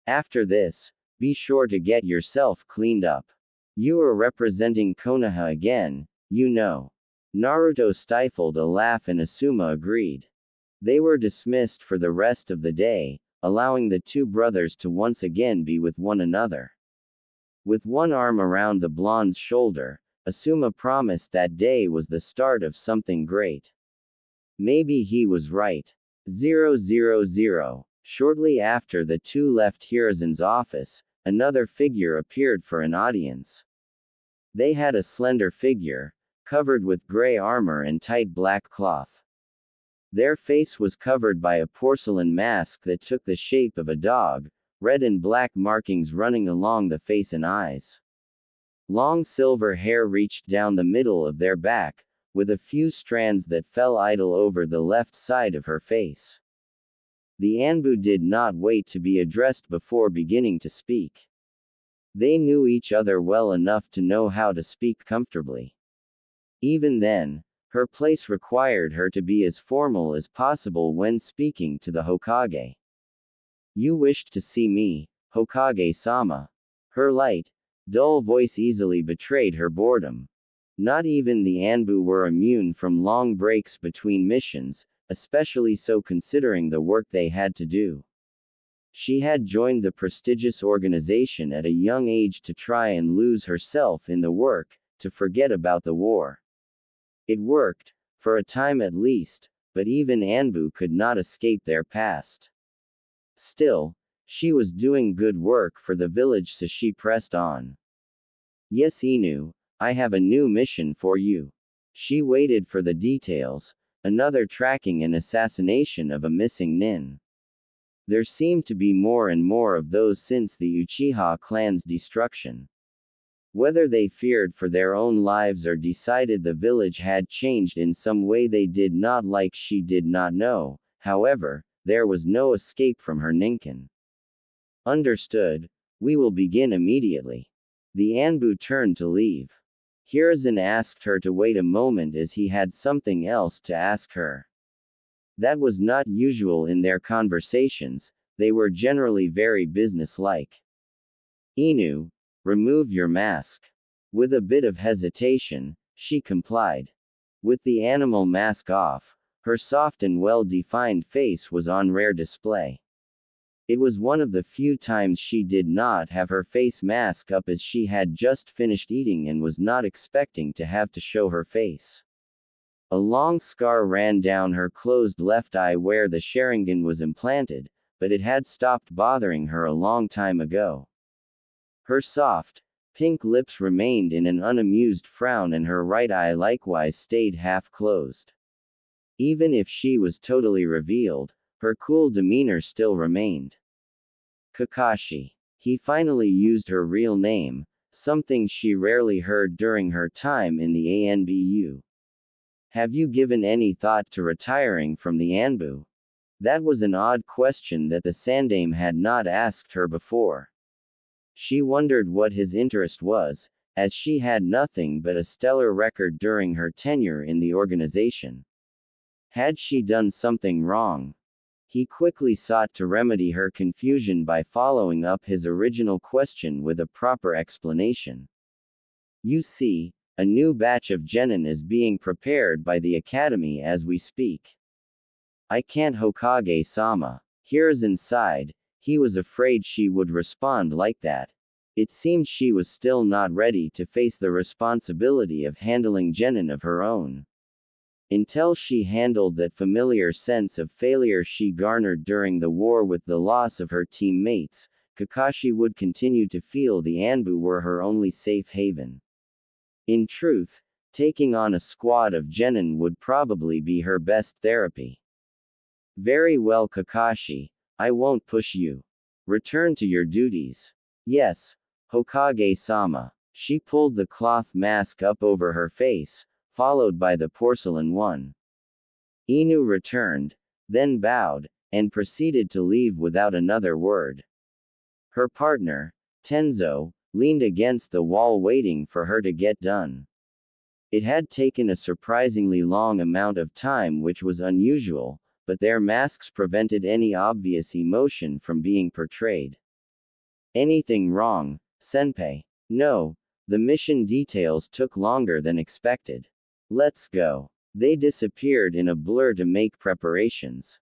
After this, be sure to get yourself cleaned up. You are representing Konoha again, you know. Naruto stifled a laugh and Asuma agreed. They were dismissed for the rest of the day, allowing the two brothers to once again be with one another. With one arm around the blonde's shoulder, Asuma promised that day was the start of something great. Maybe he was right. 000. Shortly after the two left Hiruzen's office, another figure appeared for an audience. They had a slender figure, covered with gray armor and tight black cloth. Their face was covered by a porcelain mask that took the shape of a dog, red and black markings running along the face and eyes. Long silver hair reached down the middle of their back, with a few strands that fell idle over the left side of her face. The Anbu did not wait to be addressed before beginning to speak. They knew each other well enough to know how to speak comfortably. Even then, her place required her to be as formal as possible when speaking to the Hokage. You wished to see me, Hokage-sama. Her light, dull voice easily betrayed her boredom. Not even the Anbu were immune from long breaks between missions, especially so considering the work they had to do. She had joined the prestigious organization at a young age to try and lose herself in the work, to forget about the war. It worked, for a time at least, but even Anbu could not escape their past. Still, She was doing good work for the village, so she pressed on. Yes, Inu, I have a new mission for you. She waited for the details, another tracking and assassination of a missing nin. There seemed to be more and more of those since the Uchiha clan's destruction. Whether they feared for their own lives or decided the village had changed in some way they did not like, she did not know. However, there was no escape from her ninkin. Understood. We will begin immediately. The Anbu turned to leave. Hiruzen asked her to wait a moment as he had something else to ask her. That was not usual in their conversations, they were generally very businesslike. Inu, remove your mask. With a bit of hesitation, she complied. With the animal mask off, her soft and well-defined face was on rare display. It was one of the few times she did not have her face mask up, as she had just finished eating and was not expecting to have to show her face. A long scar ran down her closed left eye where the Sharingan was implanted, but it had stopped bothering her a long time ago. Her soft, pink lips remained in an unamused frown and her right eye likewise stayed half closed. Even if she was totally revealed, her cool demeanor still remained. Kakashi. He finally used her real name, something she rarely heard during her time in the ANBU. Have you given any thought to retiring from the Anbu? That was an odd question that the Sandaime had not asked her before. She wondered what his interest was, as she had nothing but a stellar record during her tenure in the organization. Had she done something wrong? He quickly sought to remedy her confusion by following up his original question with a proper explanation. You see, a new batch of genin is being prepared by the academy as we speak. I can't, Hokage-sama. Hiruzen sighed. He was afraid she would respond like that. It seemed she was still not ready to face the responsibility of handling genin of her own. Until she handled that familiar sense of failure she garnered during the war with the loss of her teammates, Kakashi would continue to feel the Anbu were her only safe haven. In truth, taking on a squad of genin would probably be her best therapy. Very well, Kakashi, I won't push you. Return to your duties. Yes, Hokage-sama. She pulled the cloth mask up over her face, followed by the porcelain one. Inu returned, then bowed, and proceeded to leave without another word. Her partner, Tenzo, leaned against the wall waiting for her to get done. It had taken a surprisingly long amount of time, which was unusual, but their masks prevented any obvious emotion from being portrayed. Anything wrong, Senpai? No, the mission details took longer than expected. Let's go. They disappeared in a blur to make preparations.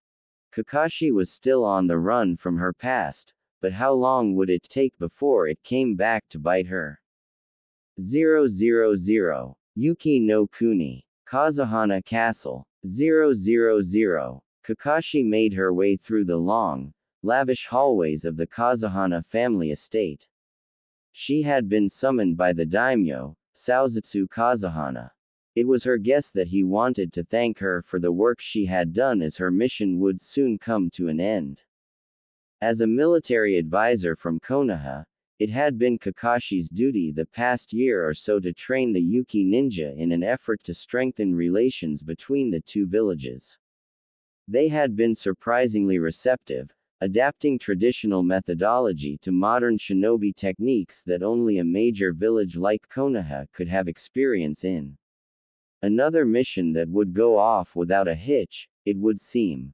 Kakashi was still on the run from her past, but how long would it take before it came back to bite her? 000. Yuki no Kuni. Kazuhana Castle. 000. Kakashi made her way through the long, lavish hallways of the Kazuhana family estate. She had been summoned by the daimyo, Saozutsu Kazuhana. It was her guess that he wanted to thank her for the work she had done, as her mission would soon come to an end. As a military advisor from Konoha, it had been Kakashi's duty the past year or so to train the Yuki ninja in an effort to strengthen relations between the two villages. They had been surprisingly receptive, adapting traditional methodology to modern shinobi techniques that only a major village like Konoha could have experience in. Another mission that would go off without a hitch, it would seem.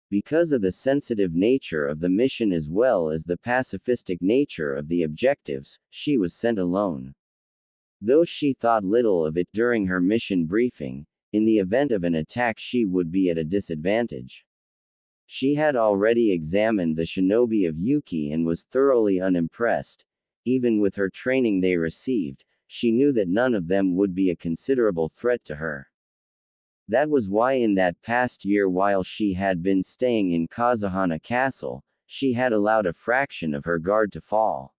Because of the sensitive nature of the mission as well as the pacifistic nature of the objectives, she was sent alone. Though she thought little of it during her mission briefing, in the event of an attack she would be at a disadvantage. She had already examined the shinobi of Yuki and was thoroughly unimpressed. Even with her training they received, she knew that none of them would be a considerable threat to her. That was why in that past year, while she had been staying in Kazuhana Castle, she had allowed a fraction of her guard to fall.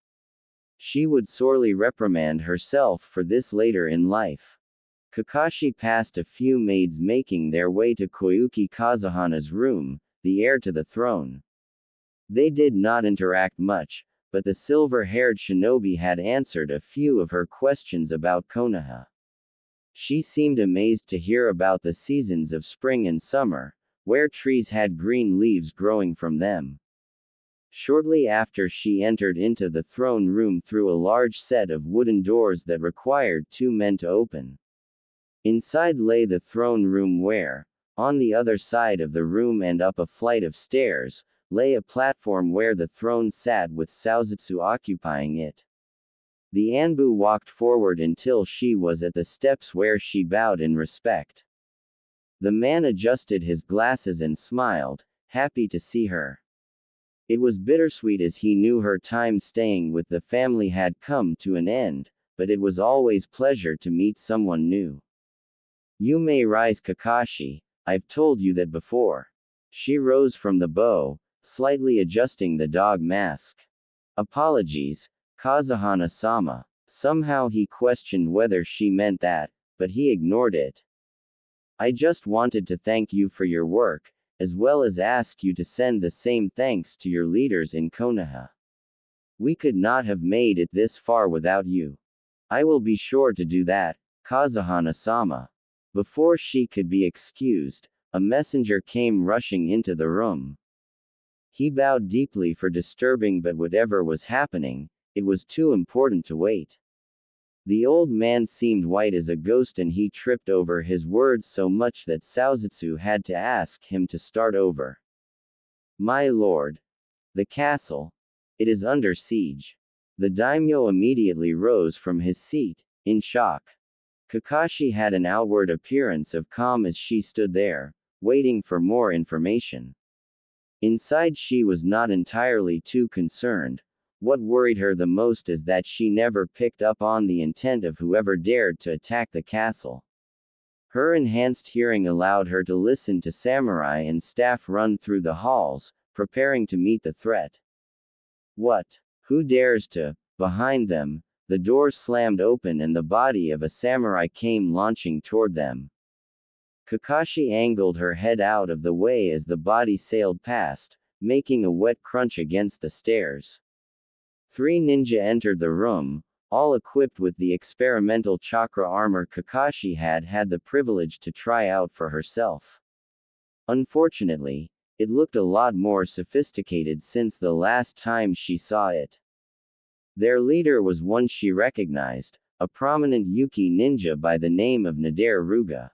She would sorely reprimand herself for this later in life. Kakashi passed a few maids making their way to Koyuki Kazahana's room, the heir to the throne. They did not interact much, but the silver-haired shinobi had answered a few of her questions about Konoha. She seemed amazed to hear about the seasons of spring and summer, where trees had green leaves growing from them. Shortly after, she entered into the throne room through a large set of wooden doors that required 2 men to open. Inside lay the throne room where, on the other side of the room and up a flight of stairs, lay a platform where the throne sat with Saozutsu occupying it. The Anbu walked forward until she was at the steps where she bowed in respect. The man adjusted his glasses and smiled, happy to see her. It was bittersweet as he knew her time staying with the family had come to an end, but it was always pleasure to meet someone new. You may rise, Kakashi, I've told you that before. She rose from the bow, slightly adjusting the dog mask. Apologies, Kazahana-sama. Somehow he questioned whether she meant that, but he ignored it. I just wanted to thank you for your work, as well as ask you to send the same thanks to your leaders in Konoha. We could not have made it this far without you. I will be sure to do that, Kazahana-sama. Before she could be excused, a messenger came rushing into the room. He bowed deeply for disturbing, but whatever was happening, it was too important to wait. The old man seemed white as a ghost and he tripped over his words so much that Saozutsu had to ask him to start over. My lord. The castle. It is under siege. The daimyo immediately rose from his seat, in shock. Kakashi had an outward appearance of calm as she stood there, waiting for more information. Inside she was not entirely too concerned. What worried her the most is that she never picked up on the intent of whoever dared to attack the castle. Her enhanced hearing allowed her to listen to samurai and staff run through the halls, preparing to meet the threat. What? Who dares to? Behind them, the door slammed open and the body of a samurai came launching toward them. Kakashi angled her head out of the way as the body sailed past, making a wet crunch against the stairs. 3 ninja entered the room, all equipped with the experimental chakra armor Kakashi had the privilege to try out for herself. Unfortunately, it looked a lot more sophisticated since the last time she saw it. Their leader was one she recognized, a prominent Yuki ninja by the name of Nadare Ruga.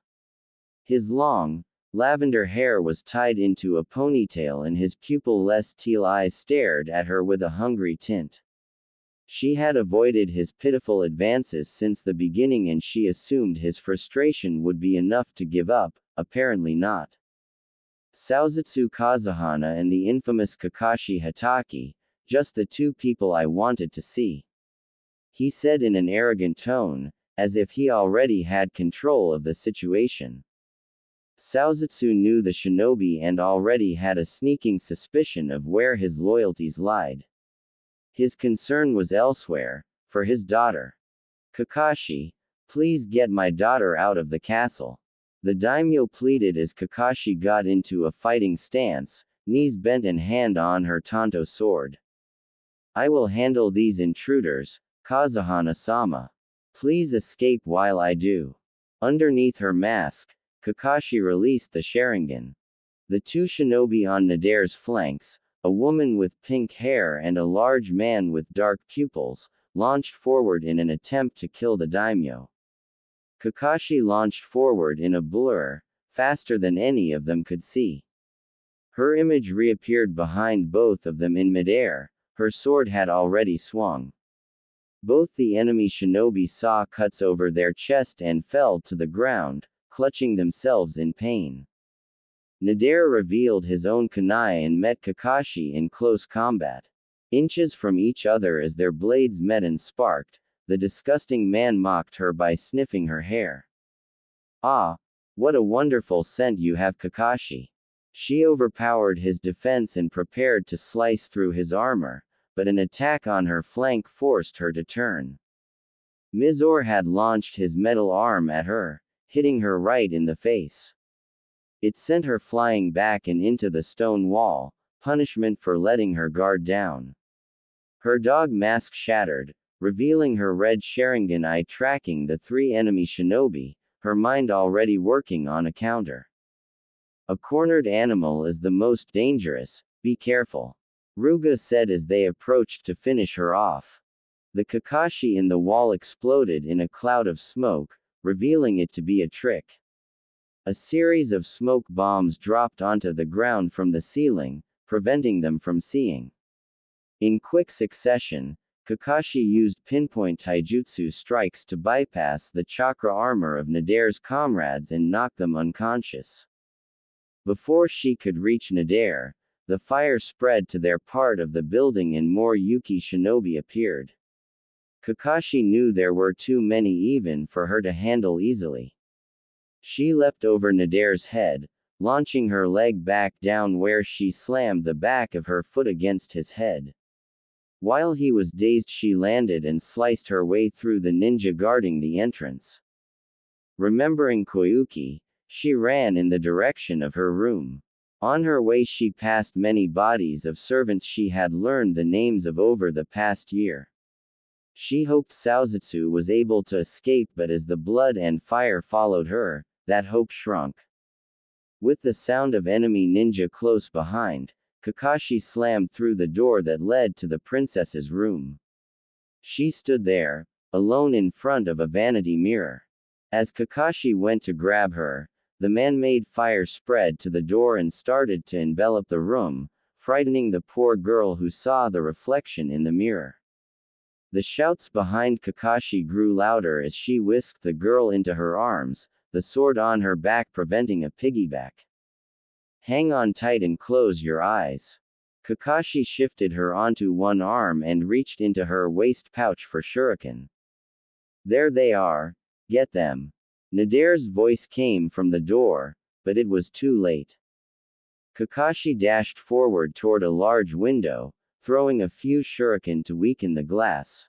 His long, lavender hair was tied into a ponytail and his pupil-less teal eyes stared at her with a hungry tint. She had avoided his pitiful advances since the beginning and she assumed his frustration would be enough to give up, apparently not. Saozutsu Kazahana and the infamous Kakashi Hatake, just the 2 people I wanted to see. He said in an arrogant tone, as if he already had control of the situation. Saozutsu knew the shinobi and already had a sneaking suspicion of where his loyalties lied. His concern was elsewhere, for his daughter. Kakashi, please get my daughter out of the castle. The daimyo pleaded as Kakashi got into a fighting stance, knees bent and hand on her tanto sword. I will handle these intruders, Kazahana-sama. Please escape while I do. Underneath her mask, Kakashi released the Sharingan. The 2 shinobi on Nadare's flanks, a woman with pink hair and a large man with dark pupils, launched forward in an attempt to kill the daimyo. Kakashi launched forward in a blur, faster than any of them could see. Her image reappeared behind both of them in midair, her sword had already swung. Both the enemy shinobi saw cuts over their chest and fell to the ground, clutching themselves in pain. Nadare revealed his own kunai and met Kakashi in close combat. Inches from each other as their blades met and sparked, the disgusting man mocked her by sniffing her hair. Ah, what a wonderful scent you have, Kakashi. She overpowered his defense and prepared to slice through his armor, but an attack on her flank forced her to turn. Mizor had launched his metal arm at her, hitting her right in the face. It sent her flying back and into the stone wall, punishment for letting her guard down. Her dog mask shattered, revealing her red Sharingan eye tracking the 3 enemy shinobi, her mind already working on a counter. A cornered animal is the most dangerous, be careful. Ruga said as they approached to finish her off. The Kakashi in the wall exploded in a cloud of smoke, revealing it to be a trick. A series of smoke bombs dropped onto the ground from the ceiling, preventing them from seeing. In quick succession, Kakashi used pinpoint taijutsu strikes to bypass the chakra armor of Nadare's comrades and knock them unconscious. Before she could reach Nadare, the fire spread to their part of the building and more Yuki shinobi appeared. Kakashi knew there were too many even for her to handle easily. She leapt over Nadare's head, launching her leg back down where she slammed the back of her foot against his head. While he was dazed, she landed and sliced her way through the ninja guarding the entrance. Remembering Koyuki, she ran in the direction of her room. On her way she passed many bodies of servants she had learned the names of over the past year. She hoped Saozutsu was able to escape, but as the blood and fire followed her, that hope shrunk. With the sound of enemy ninja close behind, Kakashi slammed through the door that led to the princess's room. She stood there, alone in front of a vanity mirror. As Kakashi went to grab her, the man-made fire spread to the door and started to envelop the room, frightening the poor girl who saw the reflection in the mirror. The shouts behind Kakashi grew louder as she whisked the girl into her arms, the sword on her back preventing a piggyback. Hang on tight and close your eyes. Kakashi shifted her onto one arm and reached into her waist pouch for shuriken. There they are, get them. Nadare's voice came from the door, but it was too late. Kakashi dashed forward toward a large window, throwing a few shuriken to weaken the glass.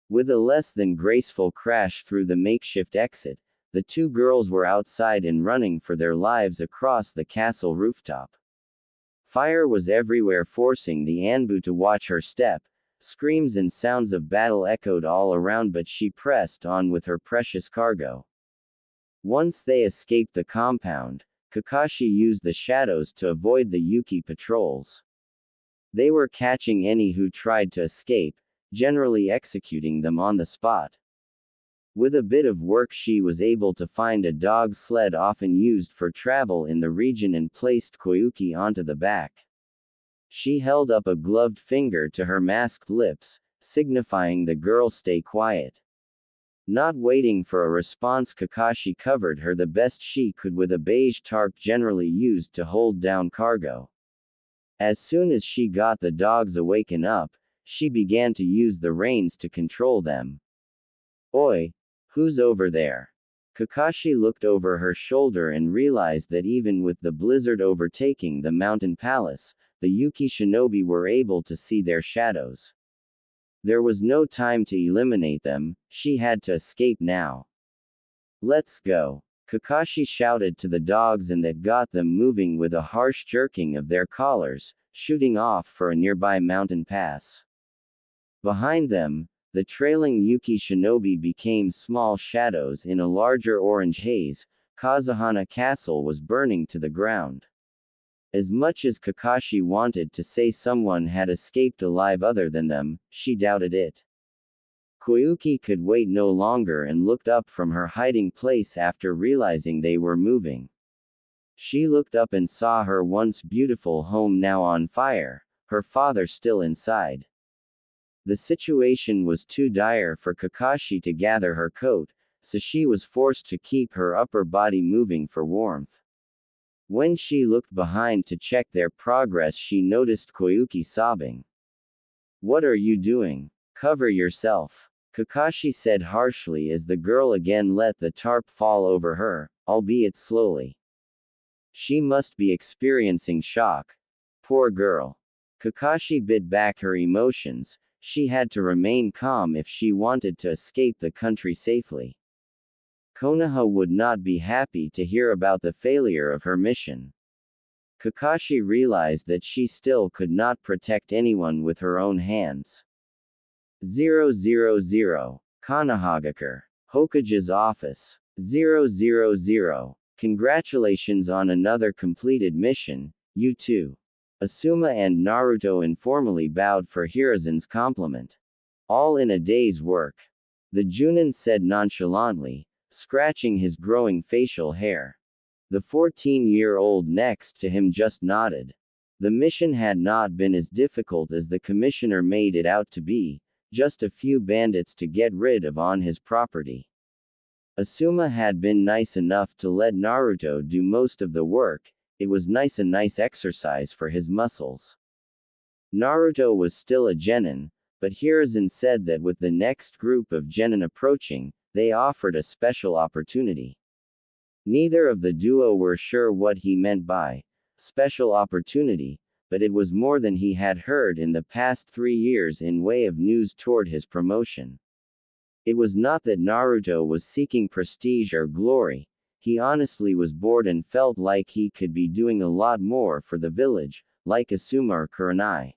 With a less than graceful crash through the makeshift exit, the 2 girls were outside and running for their lives across the castle rooftop. Fire was everywhere, forcing the Anbu to watch her step. Screams and sounds of battle echoed all around, but she pressed on with her precious cargo. Once they escaped the compound, Kakashi used the shadows to avoid the Yuki patrols. They were catching any who tried to escape, generally executing them on the spot. With a bit of work she was able to find a dog sled often used for travel in the region and placed Koyuki onto the back. She held up a gloved finger to her masked lips, signifying the girl stay quiet. Not waiting for a response, Kakashi covered her the best she could with a beige tarp generally used to hold down cargo. As soon as she got the dogs awaken up, she began to use the reins to control them. Oi! Who's over there? Kakashi looked over her shoulder and realized that even with the blizzard overtaking the mountain palace, the Yuki shinobi were able to see their shadows. There was no time to eliminate them, she had to escape now. Let's go. Kakashi shouted to the dogs, and that got them moving with a harsh jerking of their collars, shooting off for a nearby mountain pass. Behind them, the trailing Yuki shinobi became small shadows in a larger orange haze. Kazuhana Castle was burning to the ground. As much as Kakashi wanted to say someone had escaped alive other than them, she doubted it. Koyuki could wait no longer and looked up from her hiding place after realizing they were moving. She looked up and saw her once beautiful home now on fire, her father still inside. The situation was too dire for Kakashi to gather her coat, so she was forced to keep her upper body moving for warmth. When she looked behind to check their progress, she noticed Koyuki sobbing. What are you doing? Cover yourself. Kakashi said harshly as the girl again let the tarp fall over her, albeit slowly. She must be experiencing shock. Poor girl. Kakashi bit back her emotions. She had to remain calm if she wanted to escape the country safely. Konoha would not be happy to hear about the failure of her mission. Kakashi realized that she still could not protect anyone with her own hands. 000. Konohagakure. Hokage's office. 000. Congratulations on another completed mission, you two. Asuma and Naruto informally bowed for Hiruzen's compliment. All in a day's work. The Junin said nonchalantly, scratching his growing facial hair. The 14-year-old next to him just nodded. The mission had not been as difficult as the commissioner made it out to be, just a few bandits to get rid of on his property. Asuma had been nice enough to let Naruto do most of the work. It was a nice exercise for his muscles. Naruto was still a genin, but Hiruzen said that with the next group of genin approaching, they offered a special opportunity. Neither of the duo were sure what he meant by special opportunity, but it was more than he had heard in the past 3 years in way of news toward his promotion. It was not that Naruto was seeking prestige or glory. He honestly was bored and felt like he could be doing a lot more for the village, like Asuma or Kurenai.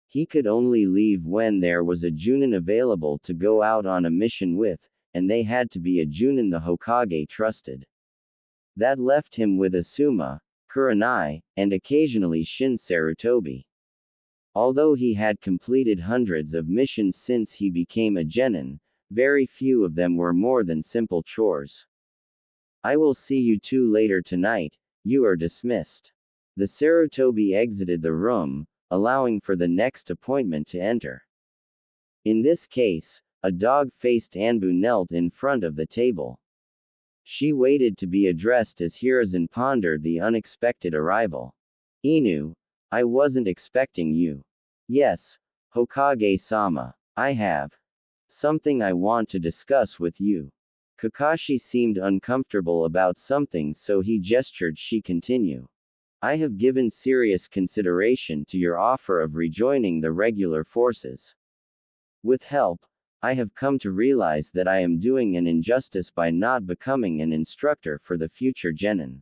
He could only leave when there was a Junin available to go out on a mission with, and they had to be a Junin the Hokage trusted. That left him with Asuma, Kurenai, and occasionally Shin Sarutobi. Although he had completed hundreds of missions since he became a genin, very few of them were more than simple chores. I will see you two later tonight, you are dismissed. The Sarutobi exited the room, allowing for the next appointment to enter. In this case, a dog-faced Anbu knelt in front of the table. She waited to be addressed as Hiruzen pondered the unexpected arrival. Inu, I wasn't expecting you. Yes, Hokage-sama, I have something I want to discuss with you. Kakashi seemed uncomfortable about something, so he gestured she continue. I have given serious consideration to your offer of rejoining the regular forces. With help, I have come to realize that I am doing an injustice by not becoming an instructor for the future genin.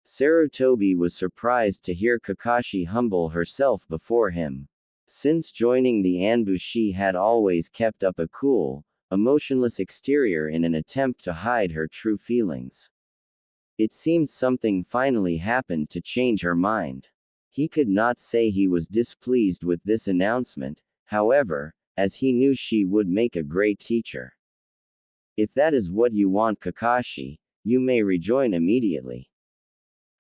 Sarutobi was surprised to hear Kakashi humble herself before him. Since joining the Anbu, she had always kept up a cool, emotionless exterior in an attempt to hide her true feelings. It seemed something finally happened to change her mind. He could not say he was displeased with this announcement, however, as he knew she would make a great teacher. If that is what you want, Kakashi, you may rejoin immediately.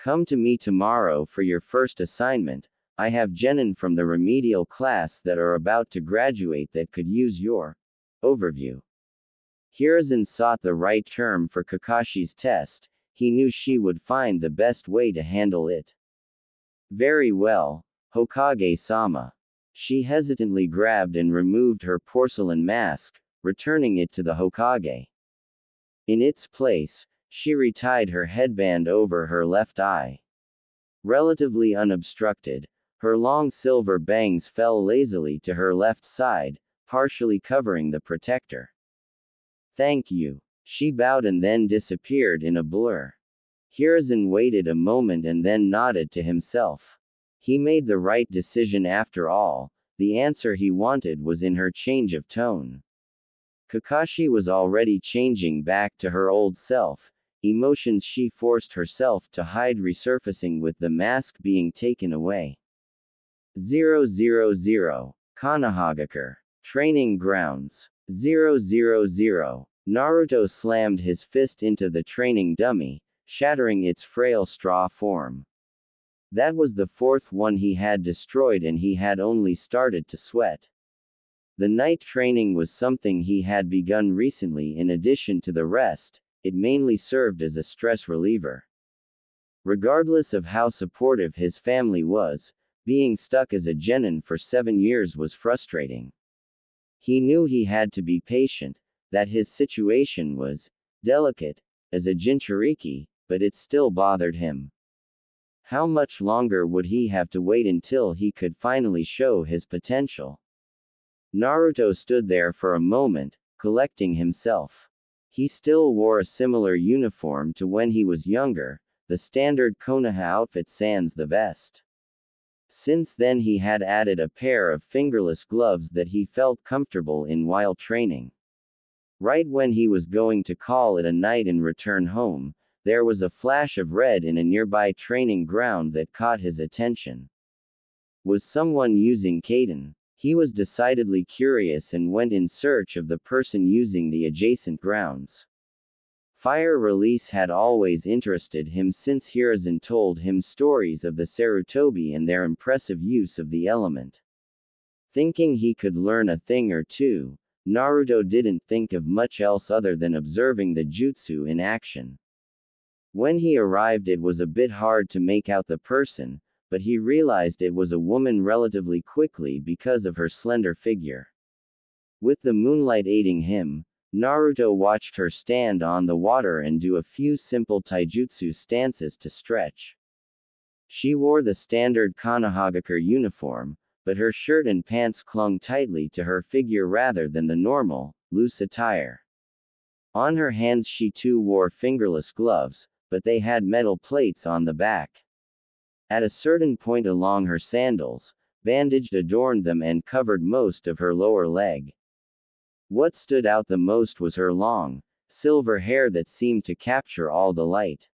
Come to me tomorrow for your first assignment. I have genin from the remedial class that are about to graduate that could use your overview. Hiruzen sought the right term for Kakashi's test. He knew she would find the best way to handle it. Very well, Hokage-sama. She hesitantly grabbed and removed her porcelain mask, returning it to the Hokage. In its place, she retied her headband over her left eye. Relatively unobstructed, her long silver bangs fell lazily to her left side, partially covering the protector. Thank you. She bowed and then disappeared in a blur. Hiruzen waited a moment and then nodded to himself. He made the right decision after all. The answer he wanted was in her change of tone. Kakashi was already changing back to her old self, emotions she forced herself to hide resurfacing with the mask being taken away. 000. Konohagakure. Training grounds. 000. Naruto slammed his fist into the training dummy, shattering its frail straw form. That was the fourth one he had destroyed and he had only started to sweat. The night training was something he had begun recently. In addition to the rest, it mainly served as a stress reliever. Regardless of how supportive his family was, being stuck as a genin for 7 years was frustrating. He knew he had to be patient, that his situation was delicate as a Jinchuriki, but it still bothered him. How much longer would he have to wait until he could finally show his potential? Naruto stood there for a moment, collecting himself. He still wore a similar uniform to when he was younger, the standard Konoha outfit sans the vest. Since then he had added a pair of fingerless gloves that he felt comfortable in while training. Right when he was going to call it a night and return home, there was a flash of red in a nearby training ground that caught his attention. Was someone using Kaden? He was decidedly curious and went in search of the person using the adjacent grounds. Fire release had always interested him since Hiruzen told him stories of the Sarutobi and their impressive use of the element. Thinking he could learn a thing or two, Naruto didn't think of much else other than observing the jutsu in action. When he arrived, it was a bit hard to make out the person, but he realized it was a woman relatively quickly because of her slender figure. With the moonlight aiding him, Naruto watched her stand on the water and do a few simple taijutsu stances to stretch. She wore the standard Konohagakure uniform, but her shirt and pants clung tightly to her figure rather than the normal, loose attire. On her hands she too wore fingerless gloves, but they had metal plates on the back. At a certain point along her sandals, bandaged adorned them and covered most of her lower leg. What stood out the most was her long, silver hair that seemed to capture all the light.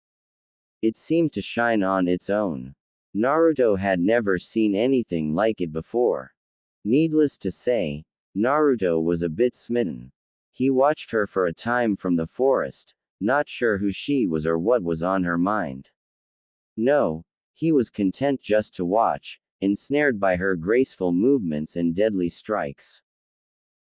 It seemed to shine on its own. Naruto had never seen anything like it before. Needless to say, Naruto was a bit smitten. He watched her for a time from the forest, not sure who she was or what was on her mind. No, he was content just to watch, ensnared by her graceful movements and deadly strikes.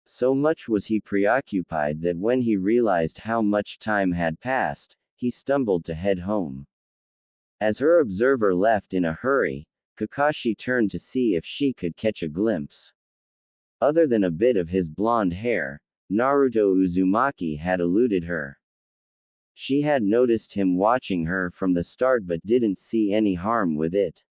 So much was he preoccupied that when he realized how much time had passed, he stumbled to head home. As her observer left in a hurry, Kakashi turned to see if she could catch a glimpse. Other than a bit of his blonde hair, Naruto Uzumaki had eluded her. She had noticed him watching her from the start but didn't see any harm with it.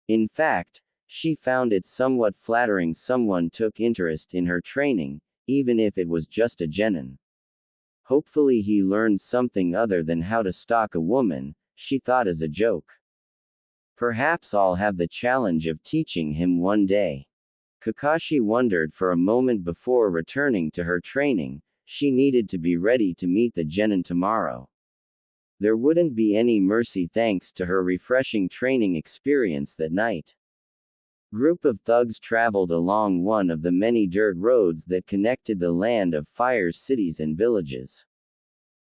In fact, she found it somewhat flattering someone took interest in her training, even if it was just a genin. Hopefully he learned something other than how to stalk a woman, she thought as a joke. Perhaps I'll have the challenge of teaching him one day. Kakashi wondered for a moment before returning to her training. She needed to be ready to meet the genin tomorrow. There wouldn't be any mercy thanks to her refreshing training experience that night. Group of thugs traveled along one of the many dirt roads that connected the land of Fire's cities and villages.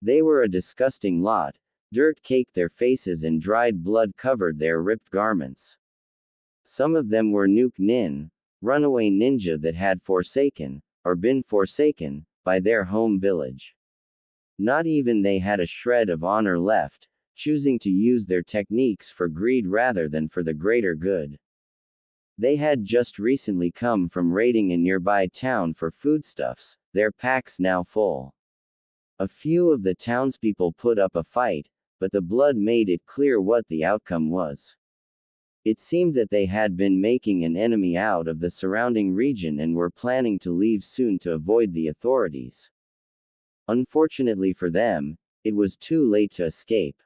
They were a disgusting lot. Dirt caked their faces and dried blood covered their ripped garments. Some of them were Nuke Nin, runaway ninja that had forsaken, or been forsaken, by their home village. Not even they had a shred of honor left, choosing to use their techniques for greed rather than for the greater good. They had just recently come from raiding a nearby town for foodstuffs, their packs now full. A few of the townspeople put up a fight, but the blood made it clear what the outcome was. It seemed that they had been making an enemy out of the surrounding region and were planning to leave soon to avoid the authorities. Unfortunately for them, it was too late to escape.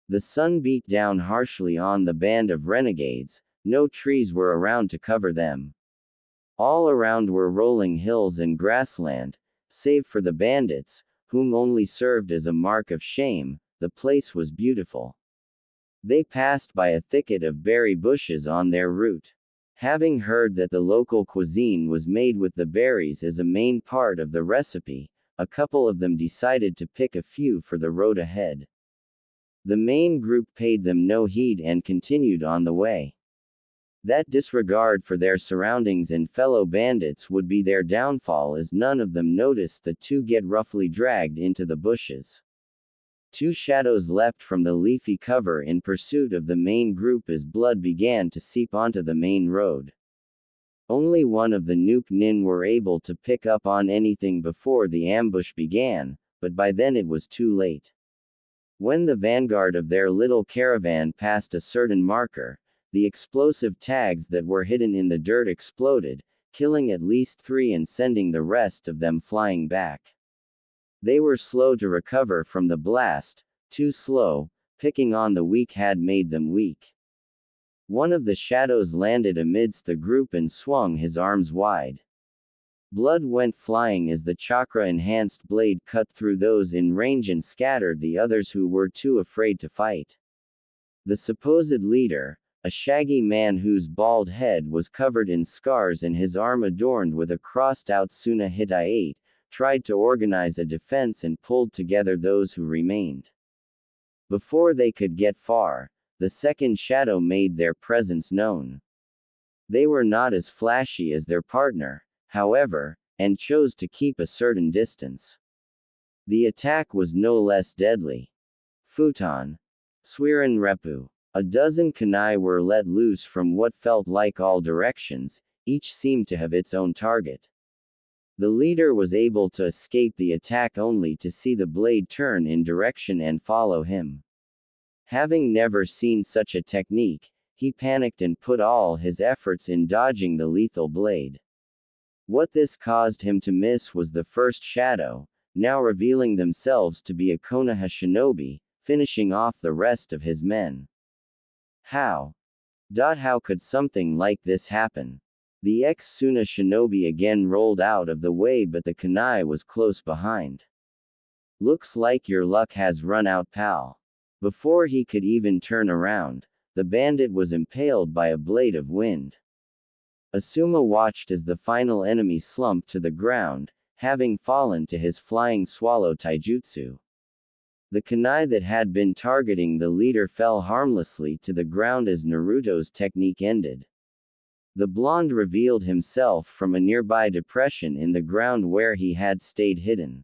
The sun beat down harshly on the band of renegades, no trees were around to cover them. All around were rolling hills and grassland, save for the bandits, whom only served as a mark of shame. The place was beautiful. They passed by a thicket of berry bushes on their route. Having heard that the local cuisine was made with the berries as a main part of the recipe, a couple of them decided to pick a few for the road ahead. The main group paid them no heed and continued on the way. That disregard for their surroundings and fellow bandits would be their downfall, as none of them noticed the two get roughly dragged into the bushes. Two shadows leapt from the leafy cover in pursuit of the main group as blood began to seep onto the main road. Only one of the Nuke Nin were able to pick up on anything before the ambush began, but by then it was too late. When the vanguard of their little caravan passed a certain marker, the explosive tags that were hidden in the dirt exploded, killing at least 3 and sending the rest of them flying back. They were slow to recover from the blast, too slow. Picking on the weak had made them weak. One of the shadows landed amidst the group and swung his arms wide. Blood went flying as the chakra-enhanced blade cut through those in range and scattered the others who were too afraid to fight. The supposed leader, a shaggy man whose bald head was covered in scars and his arm adorned with a crossed-out Suna Hittite, tried to organize a defense and pulled together those who remained. Before they could get far, the second shadow made their presence known. They were not as flashy as their partner, however, and chose to keep a certain distance. The attack was no less deadly. Futon. Swiren Repu. A dozen kunai were let loose from what felt like all directions, each seemed to have its own target. The leader was able to escape the attack only to see the blade turn in direction and follow him. Having never seen such a technique, he panicked and put all his efforts in dodging the lethal blade. What this caused him to miss was the first shadow, now revealing themselves to be a Konoha shinobi, finishing off the rest of his men. How could something like this happen? The ex-Suna shinobi again rolled out of the way, but the kunai was close behind. Looks like your luck has run out, pal. Before he could even turn around, the bandit was impaled by a blade of wind. Asuma watched as the final enemy slumped to the ground, having fallen to his flying swallow taijutsu. The kunai that had been targeting the leader fell harmlessly to the ground as Naruto's technique ended. The blonde revealed himself from a nearby depression in the ground where he had stayed hidden.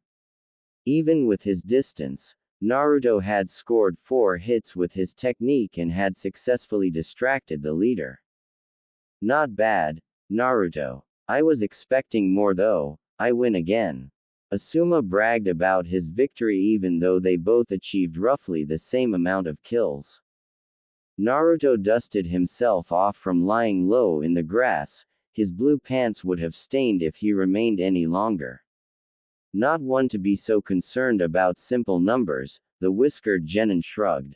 Even with his distance, Naruto had scored 4 hits with his technique and had successfully distracted the leader. Not bad, Naruto. I was expecting more though. I win again. Asuma bragged about his victory even though they both achieved roughly the same amount of kills. Naruto dusted himself off from lying low in the grass. His blue pants would have stained if he remained any longer. Not one to be so concerned about simple numbers, the whiskered genin shrugged.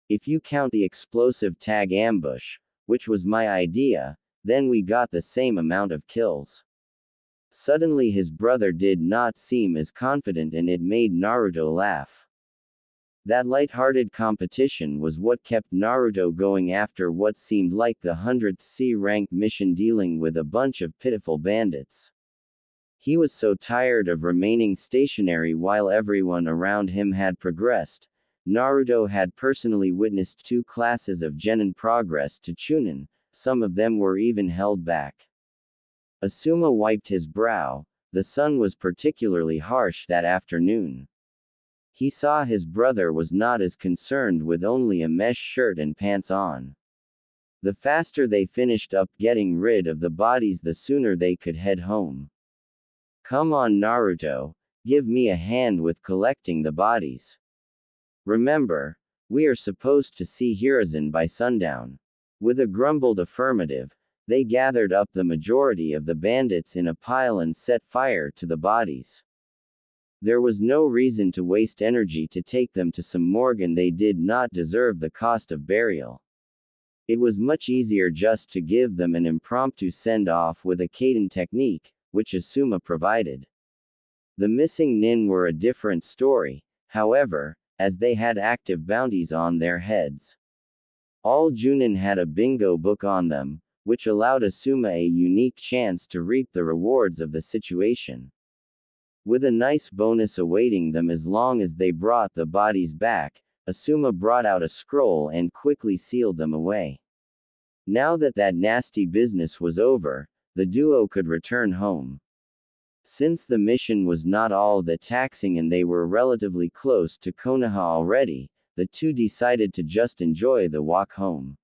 If you count the explosive tag ambush, which was my idea, then we got the same amount of kills. Suddenly his brother did not seem as confident and it made Naruto laugh. That light-hearted competition was what kept Naruto going after what seemed like the 100th C-rank mission dealing with a bunch of pitiful bandits. He was so tired of remaining stationary while everyone around him had progressed. Naruto had personally witnessed 2 classes of genin progress to Chunin, some of them were even held back. Asuma wiped his brow. The sun was particularly harsh that afternoon. He saw his brother was not as concerned with only a mesh shirt and pants on. The faster they finished up getting rid of the bodies, the sooner they could head home. Come on, Naruto, give me a hand with collecting the bodies. Remember, we are supposed to see Hiruzen by sundown. With a grumbled affirmative, they gathered up the majority of the bandits in a pile and set fire to the bodies. There was no reason to waste energy to take them to some morgue, and they did not deserve the cost of burial. It was much easier just to give them an impromptu send-off with a Kaden technique, which Asuma provided. The missing nin were a different story, however, as they had active bounties on their heads. All Junin had a bingo book on them, which allowed Asuma a unique chance to reap the rewards of the situation. With a nice bonus awaiting them as long as they brought the bodies back, Asuma brought out a scroll and quickly sealed them away. Now that that nasty business was over, the duo could return home. Since the mission was not all that taxing and they were relatively close to Konoha already, the two decided to just enjoy the walk home.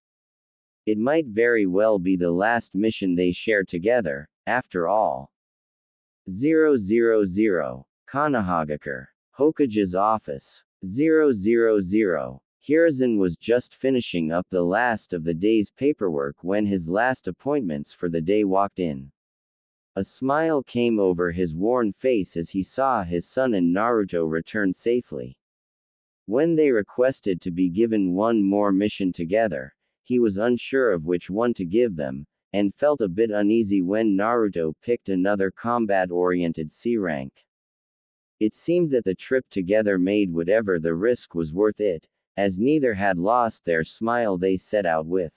It might very well be the last mission they share together, after all. 000. Konohagakure. Hokage's office. 000. Hiruzen was just finishing up the last of the day's paperwork when his last appointments for the day walked in. A smile came over his worn face as he saw his son and Naruto return safely. When they requested to be given one more mission together, he was unsure of which one to give them, and felt a bit uneasy when Naruto picked another combat-oriented C rank. It seemed that the trip together made whatever the risk was worth it, as neither had lost their smile they set out with.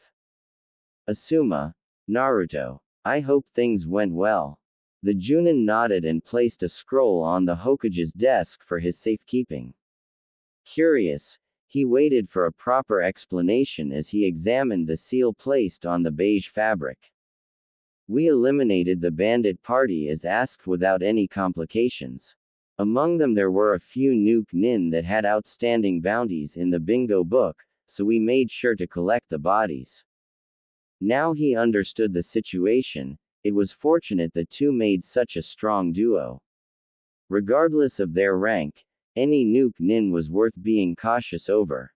Asuma, Naruto, I hope things went well. The Junin nodded and placed a scroll on the Hokage's desk for his safekeeping. Curious, he waited for a proper explanation as he examined the seal placed on the beige fabric. We eliminated the bandit party as asked without any complications. Among them there were a few nuke nin that had outstanding bounties in the bingo book, so we made sure to collect the bodies. Now he understood the situation. It was fortunate the two made such a strong duo. Regardless of their rank, any nuke nin was worth being cautious over.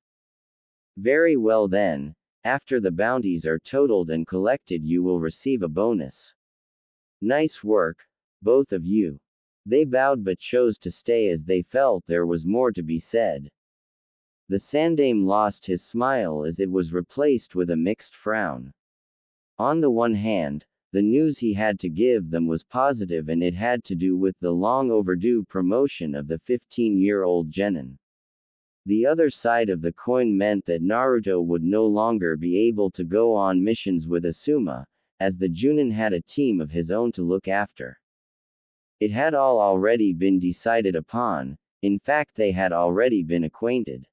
Very well then, after the bounties are totaled and collected you will receive a bonus. Nice work, both of you. They bowed but chose to stay as they felt there was more to be said. The Sandaime lost his smile as it was replaced with a mixed frown. On the one hand, the news he had to give them was positive and it had to do with the long overdue promotion of the 15-year-old genin. The other side of the coin meant that Naruto would no longer be able to go on missions with Asuma, as the Junin had a team of his own to look after. It had all already been decided upon, in fact they had already been acquainted.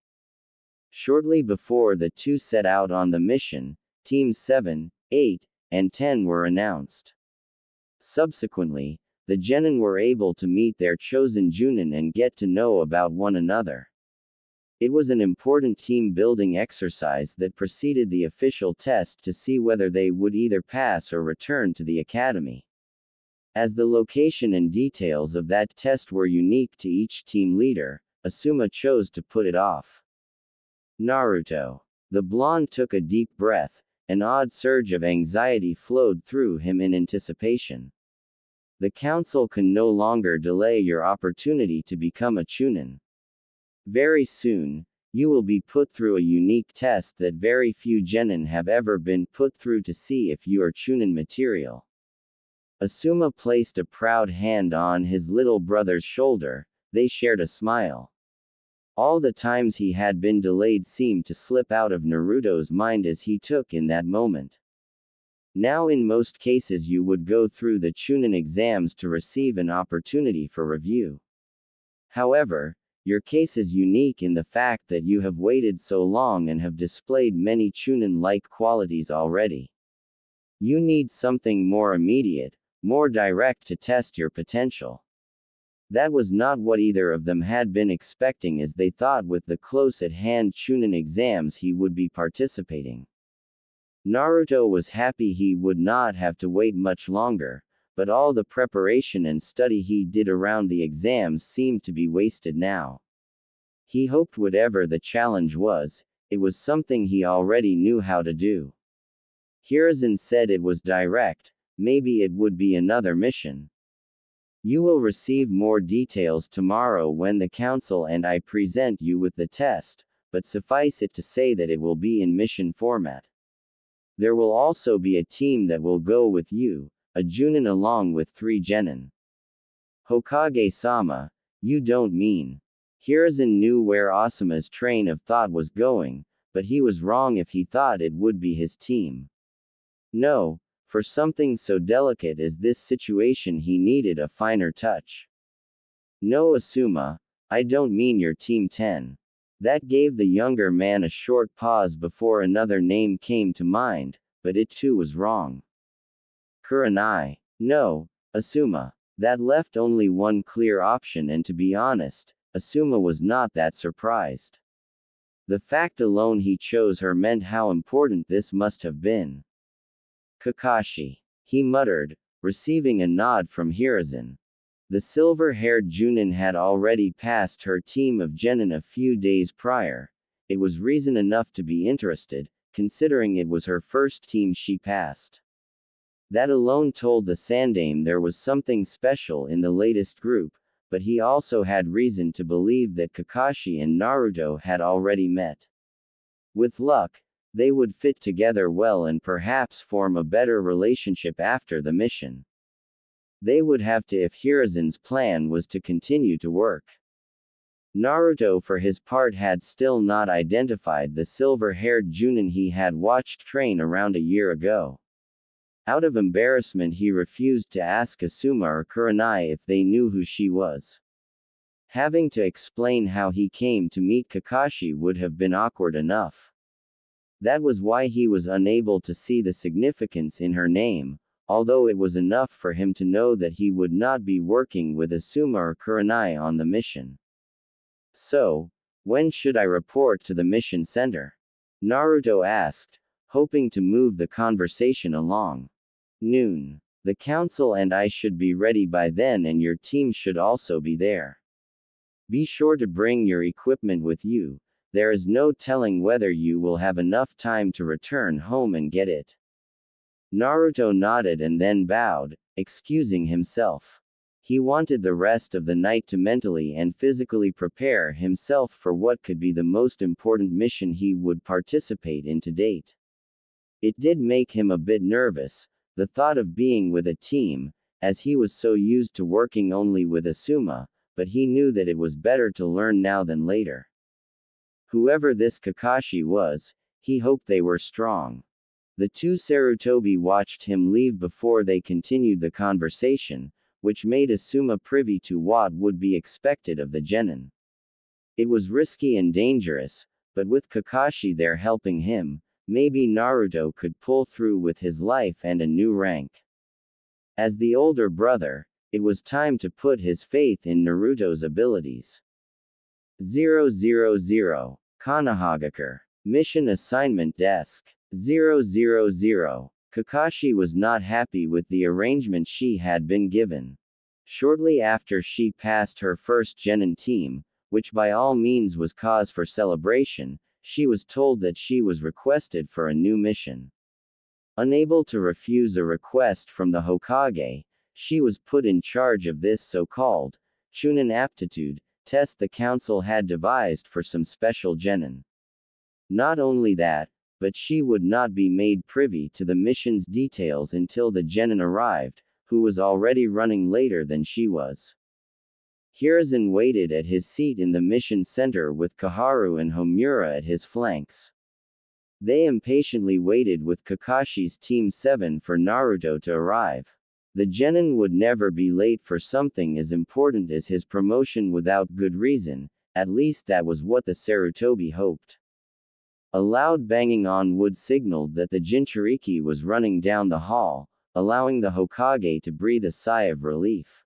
Shortly before the two set out on the mission, Teams 7, 8, and 10 were announced. Subsequently, the genin were able to meet their chosen Junin and get to know about one another. It was an important team-building exercise that preceded the official test to see whether they would either pass or return to the academy. As the location and details of that test were unique to each team leader, Asuma chose to put it off. Naruto. The blonde took a deep breath. An odd surge of anxiety flowed through him in anticipation. The council can no longer delay your opportunity to become a Chunin. Very soon, you will be put through a unique test that very few genin have ever been put through to see if you are Chunin material. Asuma placed a proud hand on his little brother's shoulder. They shared a smile. All the times he had been delayed seemed to slip out of Naruto's mind as he took in that moment. Now in most cases you would go through the Chunin exams to receive an opportunity for review. However, your case is unique in the fact that you have waited so long and have displayed many Chunin-like qualities already. You need something more immediate, more direct to test your potential. That was not what either of them had been expecting as they thought with the close-at-hand Chunin exams he would be participating. Naruto was happy he would not have to wait much longer, but all the preparation and study he did around the exams seemed to be wasted now. He hoped whatever the challenge was, it was something he already knew how to do. Hiruzen said it was direct, maybe it would be another mission. You will receive more details tomorrow when the council and I present you with the test, but suffice it to say that it will be in mission format. There will also be a team that will go with you, a Junin along with 3 genin. Hokage-sama, you don't mean. Hiruzen knew where Asuma's train of thought was going, but he was wrong if he thought it would be his team. No. For something so delicate as this situation he needed a finer touch. No Asuma, I don't mean your Team 10. That gave the younger man a short pause before another name came to mind, but it too was wrong. Kurenai. No, Asuma. That left only one clear option and to be honest, Asuma was not that surprised. The fact alone he chose her meant how important this must have been. Kakashi. He muttered, receiving a nod from Hiruzen. The silver-haired Junin had already passed her team of genin a few days prior. It was reason enough to be interested, considering it was her first team she passed. That alone told the Sandaime there was something special in the latest group, but he also had reason to believe that Kakashi and Naruto had already met. With luck, they would fit together well and perhaps form a better relationship after the mission. They would have to if Hiruzen's plan was to continue to work. Naruto for his part had still not identified the silver-haired Junin he had watched train around a year ago. Out of embarrassment he refused to ask Asuma or Kurenai if they knew who she was. Having to explain how he came to meet Kakashi would have been awkward enough. That was why he was unable to see the significance in her name, although it was enough for him to know that he would not be working with Asuma or Kurenai on the mission. So, when should I report to the mission center? Naruto asked, hoping to move the conversation along. Noon. The council and I should be ready by then and your team should also be there. Be sure to bring your equipment with you, there is no telling whether you will have enough time to return home and get it. Naruto nodded and then bowed, excusing himself. He wanted the rest of the night to mentally and physically prepare himself for what could be the most important mission he would participate in to date. It did make him a bit nervous, the thought of being with a team, as he was so used to working only with Asuma, but he knew that it was better to learn now than later. Whoever this Kakashi was, he hoped they were strong. The two Sarutobi watched him leave before they continued the conversation, which made Asuma privy to what would be expected of the genin. It was risky and dangerous, but with Kakashi there helping him, maybe Naruto could pull through with his life and a new rank. As the older brother, it was time to put his faith in Naruto's abilities. 000. Konohagakure. Mission Assignment Desk. 000. Kakashi was not happy with the arrangement she had been given. Shortly after she passed her first genin team, which by all means was cause for celebration, she was told that she was requested for a new mission. Unable to refuse a request from the Hokage, she was put in charge of this so-called Chunin aptitude test the council had devised for some special genin. Not only that, but she would not be made privy to the mission's details until the genin arrived, who was already running later than she was. Hiruzen waited at his seat in the mission center with Koharu and Homura at his flanks. They impatiently waited with Kakashi's Team 7 for Naruto to arrive. The genin would never be late for something as important as his promotion without good reason, at least that was what the Sarutobi hoped. A loud banging on wood signaled that the Jinchuriki was running down the hall, allowing the Hokage to breathe a sigh of relief.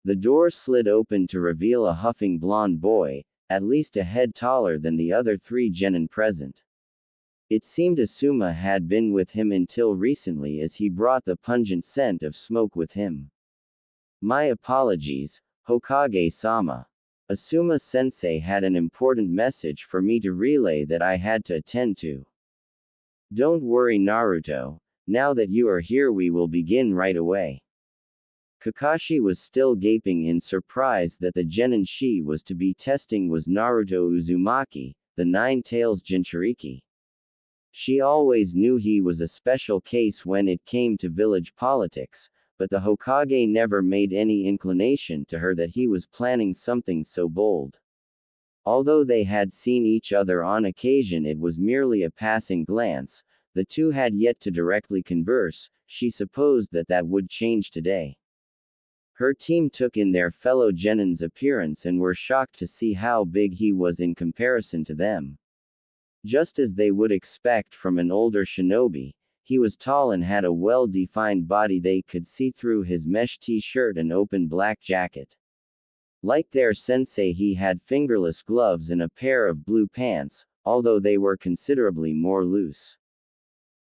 The door slid open to reveal a huffing blonde boy, at least a head taller than the other three genin present. It seemed Asuma had been with him until recently as he brought the pungent scent of smoke with him. My apologies, Hokage-sama. Asuma-sensei had an important message for me to relay that I had to attend to. Don't worry Naruto, now that you are here we will begin right away. Kakashi was still gaping in surprise that the genin she was to be testing was Naruto Uzumaki, the Nine-Tails Jinchuriki. She always knew he was a special case when it came to village politics, but the Hokage never made any inclination to her that he was planning something so bold. Although they had seen each other on occasion, it was merely a passing glance, the two had yet to directly converse, she supposed that that would change today. Her team took in their fellow genin's appearance and were shocked to see how big he was in comparison to them. Just as they would expect from an older shinobi, he was tall and had a well-defined body. They could see through his mesh t-shirt and open black jacket. Like their sensei, he had fingerless gloves and a pair of blue pants, although they were considerably more loose.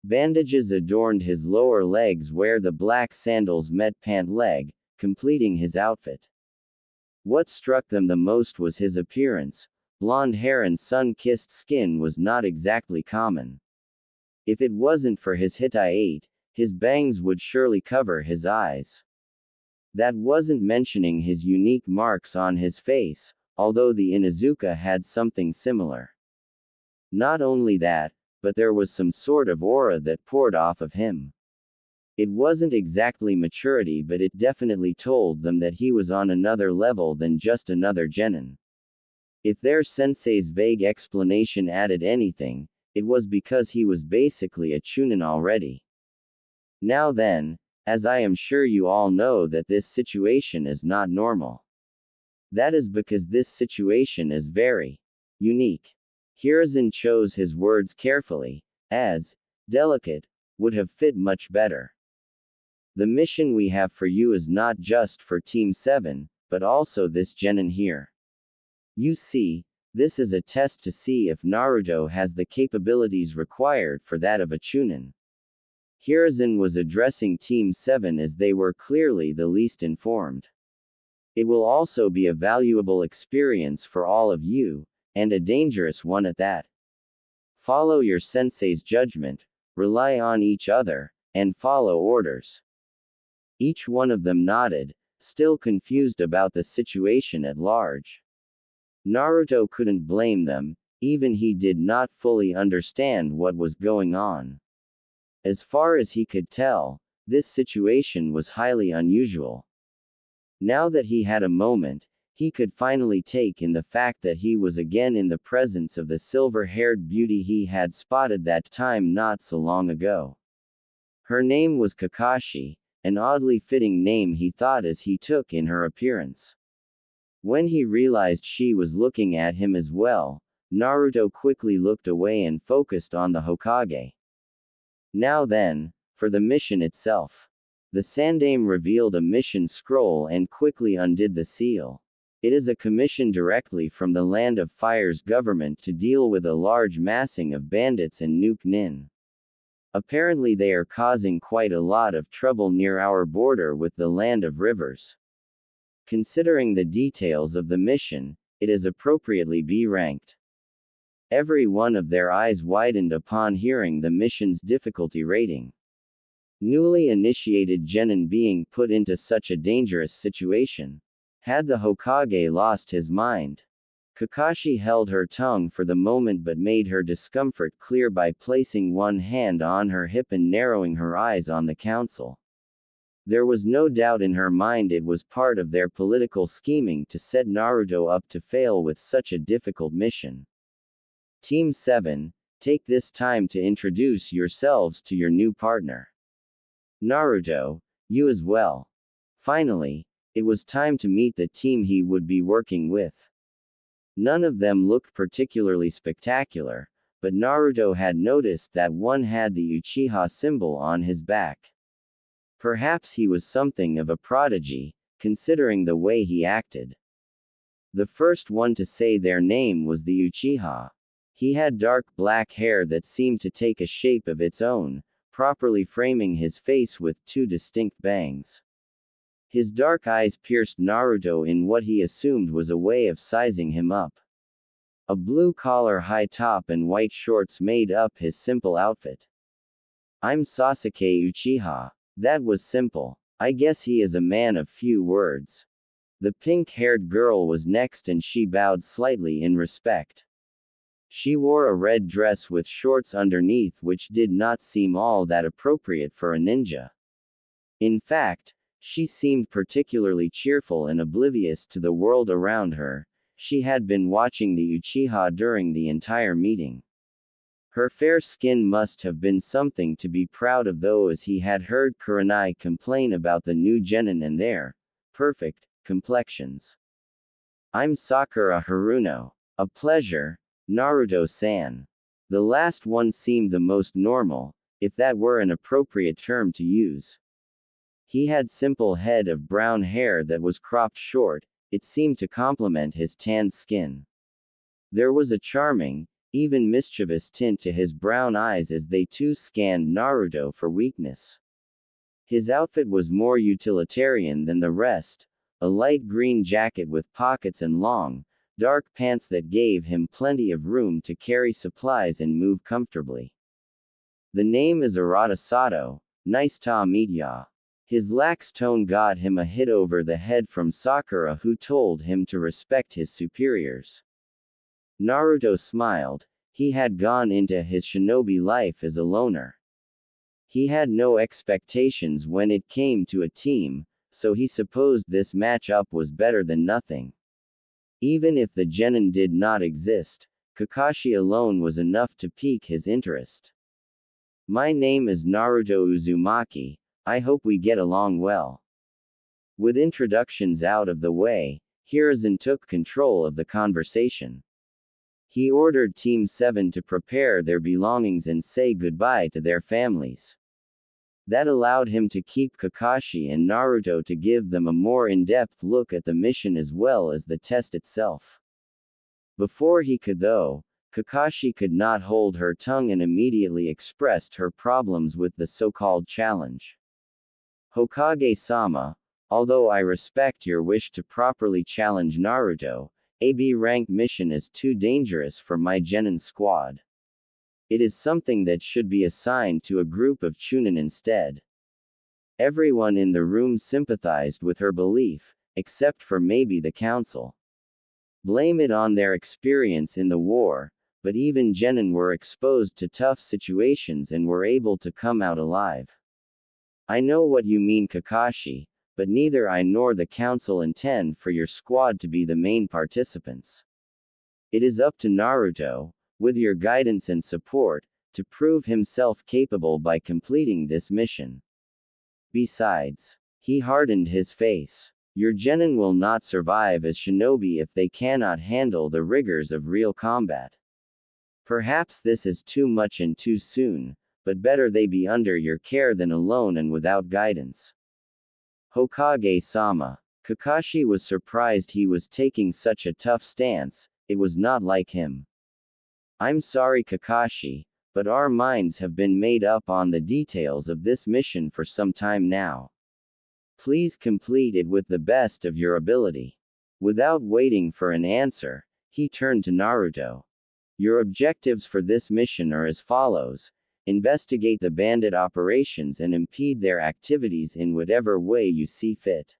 Bandages adorned his lower legs where the black sandals met pant leg, completing his outfit. What struck them the most was his appearance. Blonde hair and sun-kissed skin was not exactly common. If it wasn't for his Hittite, his bangs would surely cover his eyes. That wasn't mentioning his unique marks on his face, although the Inuzuka had something similar. Not only that, but there was some sort of aura that poured off of him. It wasn't exactly maturity, but it definitely told them that he was on another level than just another genin. If their sensei's vague explanation added anything, it was because he was basically a chunin already. Now then, as I am sure you all know that this situation is not normal. That is because this situation is very unique. Hiruzen chose his words carefully, as delicate would have fit much better. The mission we have for you is not just for Team 7, but also this genin here. You see, this is a test to see if Naruto has the capabilities required for that of a chunin. Hiruzen was addressing Team 7 as they were clearly the least informed. It will also be a valuable experience for all of you, and a dangerous one at that. Follow your sensei's judgment, rely on each other, and follow orders. Each one of them nodded, still confused about the situation at large. Naruto couldn't blame them, even he did not fully understand what was going on. As far as he could tell, this situation was highly unusual. Now that he had a moment, he could finally take in the fact that he was again in the presence of the silver-haired beauty he had spotted that time not so long ago. Her name was Kakashi, an oddly fitting name he thought as he took in her appearance. When he realized she was looking at him as well, Naruto quickly looked away and focused on the Hokage. Now then, for the mission itself. The Sandaime revealed a mission scroll and quickly undid the seal. It is a commission directly from the Land of Fire's government to deal with a large massing of bandits and nuke nin. Apparently they are causing quite a lot of trouble near our border with the Land of Rivers. Considering the details of the mission, it is appropriately B-ranked. Every one of their eyes widened upon hearing the mission's difficulty rating. Newly initiated genin being put into such a dangerous situation. Had the Hokage lost his mind? Kakashi held her tongue for the moment but made her discomfort clear by placing one hand on her hip and narrowing her eyes on the council. There was no doubt in her mind it was part of their political scheming to set Naruto up to fail with such a difficult mission. Team 7, take this time to introduce yourselves to your new partner. Naruto, you as well. Finally, it was time to meet the team he would be working with. None of them looked particularly spectacular, but Naruto had noticed that one had the Uchiha symbol on his back. Perhaps he was something of a prodigy, considering the way he acted. The first one to say their name was the Uchiha. He had dark black hair that seemed to take a shape of its own, properly framing his face with two distinct bangs. His dark eyes pierced Naruto in what he assumed was a way of sizing him up. A blue collar high top and white shorts made up his simple outfit. I'm Sasuke Uchiha. That was simple. I guess he is a man of few words. The pink-haired girl was next and she bowed slightly in respect. She wore a red dress with shorts underneath which did not seem all that appropriate for a ninja. In fact, she seemed particularly cheerful and oblivious to the world around her. She had been watching the Uchiha during the entire meeting. Her fair skin must have been something to be proud of, though, as he had heard Kurenai complain about the new genin and their perfect complexions. I'm Sakura Haruno. A pleasure, Naruto-san. The last one seemed the most normal, if that were an appropriate term to use. He had simple head of brown hair that was cropped short, it seemed to complement his tanned skin. There was a charming, even mischievous tint to his brown eyes as they too scanned Naruto for weakness. His outfit was more utilitarian than the rest, a light green jacket with pockets and long, dark pants that gave him plenty of room to carry supplies and move comfortably. The name is Arata Sato, nice ta meet ya. His lax tone got him a hit over the head from Sakura, who told him to respect his superiors. Naruto smiled. He had gone into his shinobi life as a loner. He had no expectations when it came to a team, so he supposed this match-up was better than nothing. Even if the genin did not exist, Kakashi alone was enough to pique his interest. My name is Naruto Uzumaki, I hope we get along well. With introductions out of the way, Hiruzen took control of the conversation. He ordered Team 7 to prepare their belongings and say goodbye to their families. That allowed him to keep Kakashi and Naruto to give them a more in-depth look at the mission as well as the test itself. Before he could though, Kakashi could not hold her tongue and immediately expressed her problems with the so-called challenge. Hokage-sama, although I respect your wish to properly challenge Naruto, a B-rank mission is too dangerous for my genin squad. It is something that should be assigned to a group of chunin instead. Everyone in the room sympathized with her belief, except for maybe the council. Blame it on their experience in the war, but even genin were exposed to tough situations and were able to come out alive. I know what you mean, Kakashi, but neither I nor the council intend for your squad to be the main participants. It is up to Naruto, with your guidance and support, to prove himself capable by completing this mission. Besides, he hardened his face. Your genin will not survive as shinobi if they cannot handle the rigors of real combat. Perhaps this is too much and too soon, but better they be under your care than alone and without guidance. Hokage-sama. Kakashi was surprised he was taking such a tough stance, it was not like him. I'm sorry, Kakashi, but our minds have been made up on the details of this mission for some time now. Please complete it with the best of your ability. Without waiting for an answer, he turned to Naruto. Your objectives for this mission are as follows: investigate the bandit operations and impede their activities in whatever way you see fit.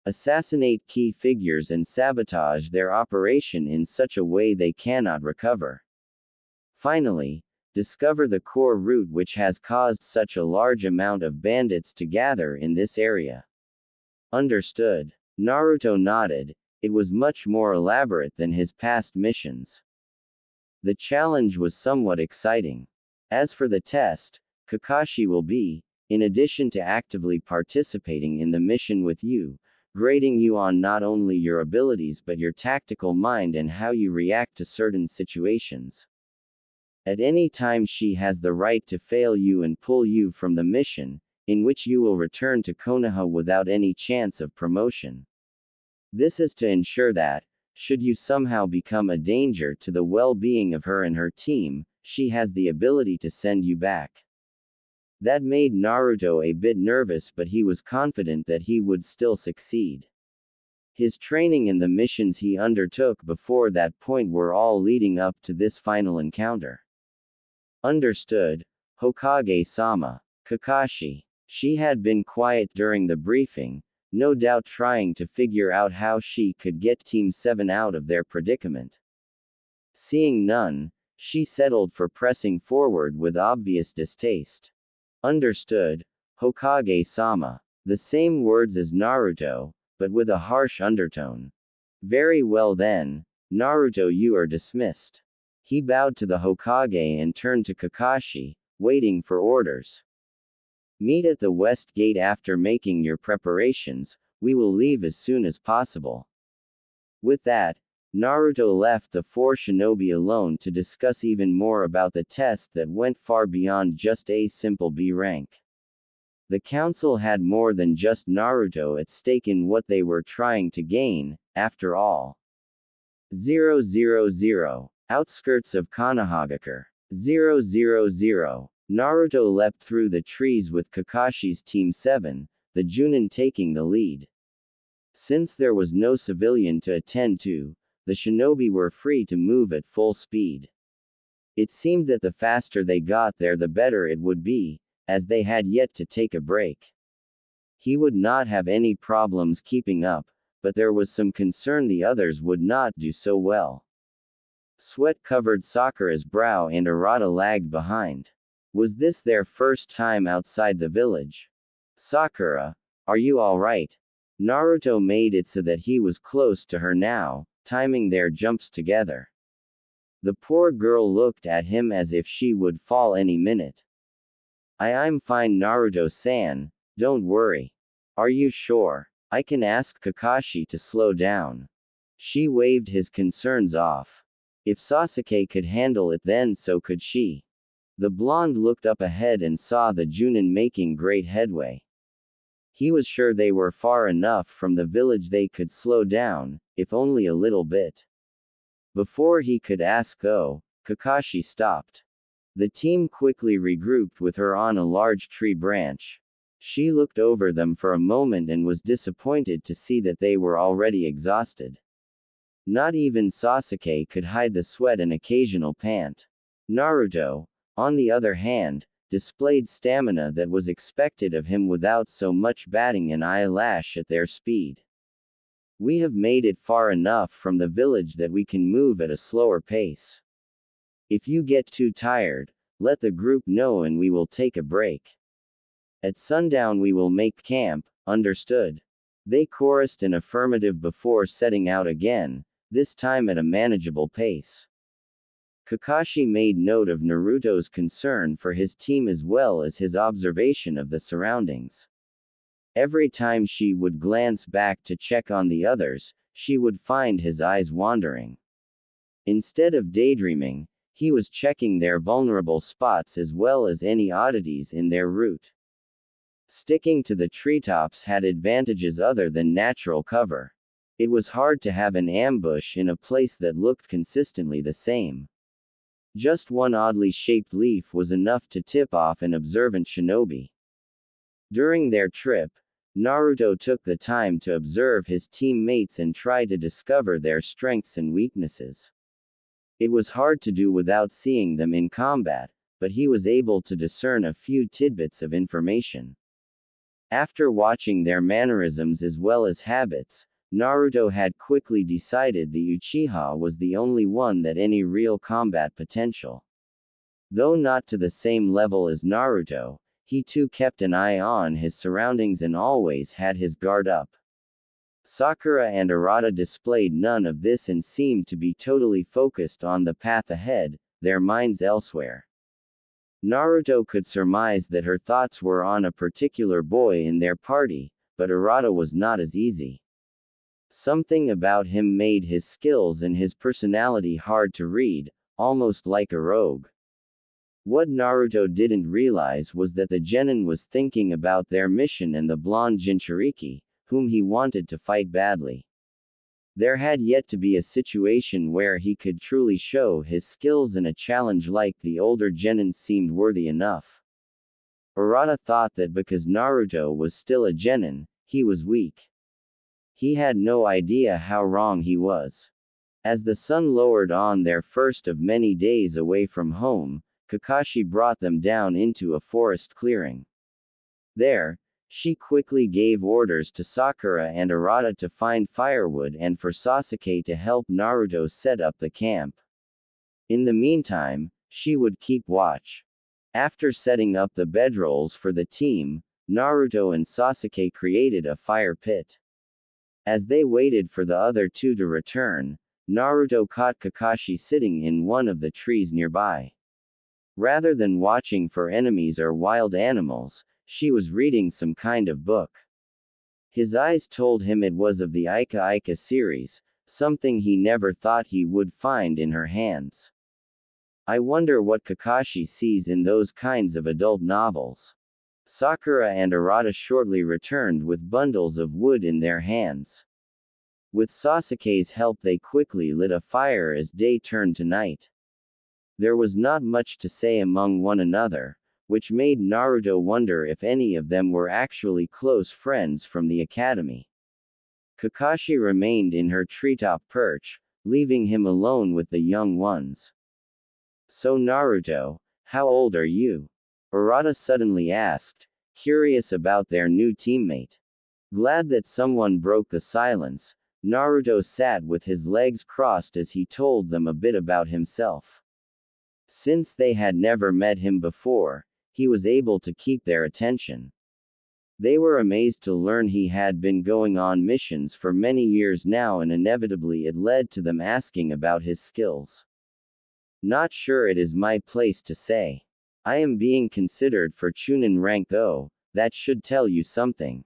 Assassinate key figures and sabotage their operation in such a way they cannot recover. Finally, discover the core route which has caused such a large amount of bandits to gather in this area. Understood. Naruto nodded. It was much more elaborate than his past missions. The challenge was somewhat exciting. As for the test, Kakashi will be, in addition to actively participating in the mission with you, grading you on not only your abilities but your tactical mind and how you react to certain situations. At any time she has the right to fail you and pull you from the mission, in which you will return to Konoha without any chance of promotion. This is to ensure that, should you somehow become a danger to the well-being of her and her team, she has the ability to send you back. That made Naruto a bit nervous, but he was confident that he would still succeed. His training and the missions he undertook before that point were all leading up to this final encounter. Understood, Hokage-sama. Kakashi. She had been quiet during the briefing, no doubt trying to figure out how she could get Team 7 out of their predicament. Seeing none, she settled for pressing forward with obvious distaste. Understood, Hokage-sama. The same words as Naruto, but with a harsh undertone. Very well then, Naruto, you are dismissed. He bowed to the Hokage and turned to Kakashi, waiting for orders. Meet at the West Gate after making your preparations, we will leave as soon as possible. With that, Naruto left the four shinobi alone to discuss even more about the test that went far beyond just a simple B rank. The council had more than just Naruto at stake in what they were trying to gain, after all. 000. Outskirts of Konohagakure. 000. Naruto leapt through the trees with Kakashi's Team 7, the Junin taking the lead. Since there was no civilian to attend to, the shinobi were free to move at full speed. It seemed that the faster they got there the better it would be, as they had yet to take a break. He would not have any problems keeping up, but there was some concern the others would not do so well. Sweat covered Sakura's brow and Arata lagged behind. Was this their first time outside the village? Sakura, are you alright? Naruto made it so that he was close to her now, timing their jumps together. The poor girl looked at him as if she would fall any minute. I'm fine, Naruto-san, don't worry. Are you sure? I can ask Kakashi to slow down. She waved his concerns off. If Sasuke could handle it, then so could she. The blonde looked up ahead and saw the Junin making great headway. He was sure they were far enough from the village they could slow down, if only a little bit. Before he could ask though, Kakashi stopped. The team quickly regrouped with her on a large tree branch. She looked over them for a moment and was disappointed to see that they were already exhausted. Not even Sasuke could hide the sweat and occasional pant. Naruto, on the other hand, displayed stamina that was expected of him without so much batting an eyelash at their speed. We have made it far enough from the village that we can move at a slower pace. If you get too tired, let the group know and we will take a break. At sundown we will make camp, understood? They chorused an affirmative before setting out again, this time at a manageable pace. Kakashi made note of Naruto's concern for his team as well as his observation of the surroundings. Every time she would glance back to check on the others, she would find his eyes wandering. Instead of daydreaming, he was checking their vulnerable spots as well as any oddities in their route. Sticking to the treetops had advantages other than natural cover. It was hard to have an ambush in a place that looked consistently the same. Just one oddly shaped leaf was enough to tip off an observant shinobi. During their trip, Naruto took the time to observe his teammates and try to discover their strengths and weaknesses. It was hard to do without seeing them in combat, but he was able to discern a few tidbits of information. After watching their mannerisms as well as habits, Naruto had quickly decided the Uchiha was the only one that any real combat potential. Though not to the same level as Naruto, he too kept an eye on his surroundings and always had his guard up. Sakura and Arata displayed none of this and seemed to be totally focused on the path ahead, their minds elsewhere. Naruto could surmise that her thoughts were on a particular boy in their party, but Arata was not as easy. Something about him made his skills and his personality hard to read, almost like a rogue. What Naruto didn't realize was that the genin was thinking about their mission and the blonde Jinchuriki, whom he wanted to fight badly. There had yet to be a situation where he could truly show his skills, and a challenge like the older genin seemed worthy enough. Arata thought that because Naruto was still a genin, he was weak. He had no idea how wrong he was. As the sun lowered on their first of many days away from home, Kakashi brought them down into a forest clearing. There, she quickly gave orders to Sakura and Arata to find firewood and for Sasuke to help Naruto set up the camp. In the meantime, she would keep watch. After setting up the bedrolls for the team, Naruto and Sasuke created a fire pit. As they waited for the other two to return, Naruto caught Kakashi sitting in one of the trees nearby. Rather than watching for enemies or wild animals, she was reading some kind of book. His eyes told him it was of the Ika Ika series, something he never thought he would find in her hands. I wonder what Kakashi sees in those kinds of adult novels. Sakura and Arata shortly returned with bundles of wood in their hands. With Sasuke's help they quickly lit a fire as day turned to night. There was not much to say among one another, which made Naruto wonder if any of them were actually close friends from the academy. Kakashi remained in her treetop perch, leaving him alone with the young ones. "So Naruto, how old are you?" Urata suddenly asked, curious about their new teammate. Glad that someone broke the silence, Naruto sat with his legs crossed as he told them a bit about himself. Since they had never met him before, he was able to keep their attention. They were amazed to learn he had been going on missions for many years now, and inevitably it led to them asking about his skills. "Not sure it is my place to say. I am being considered for Chunin rank though, that should tell you something."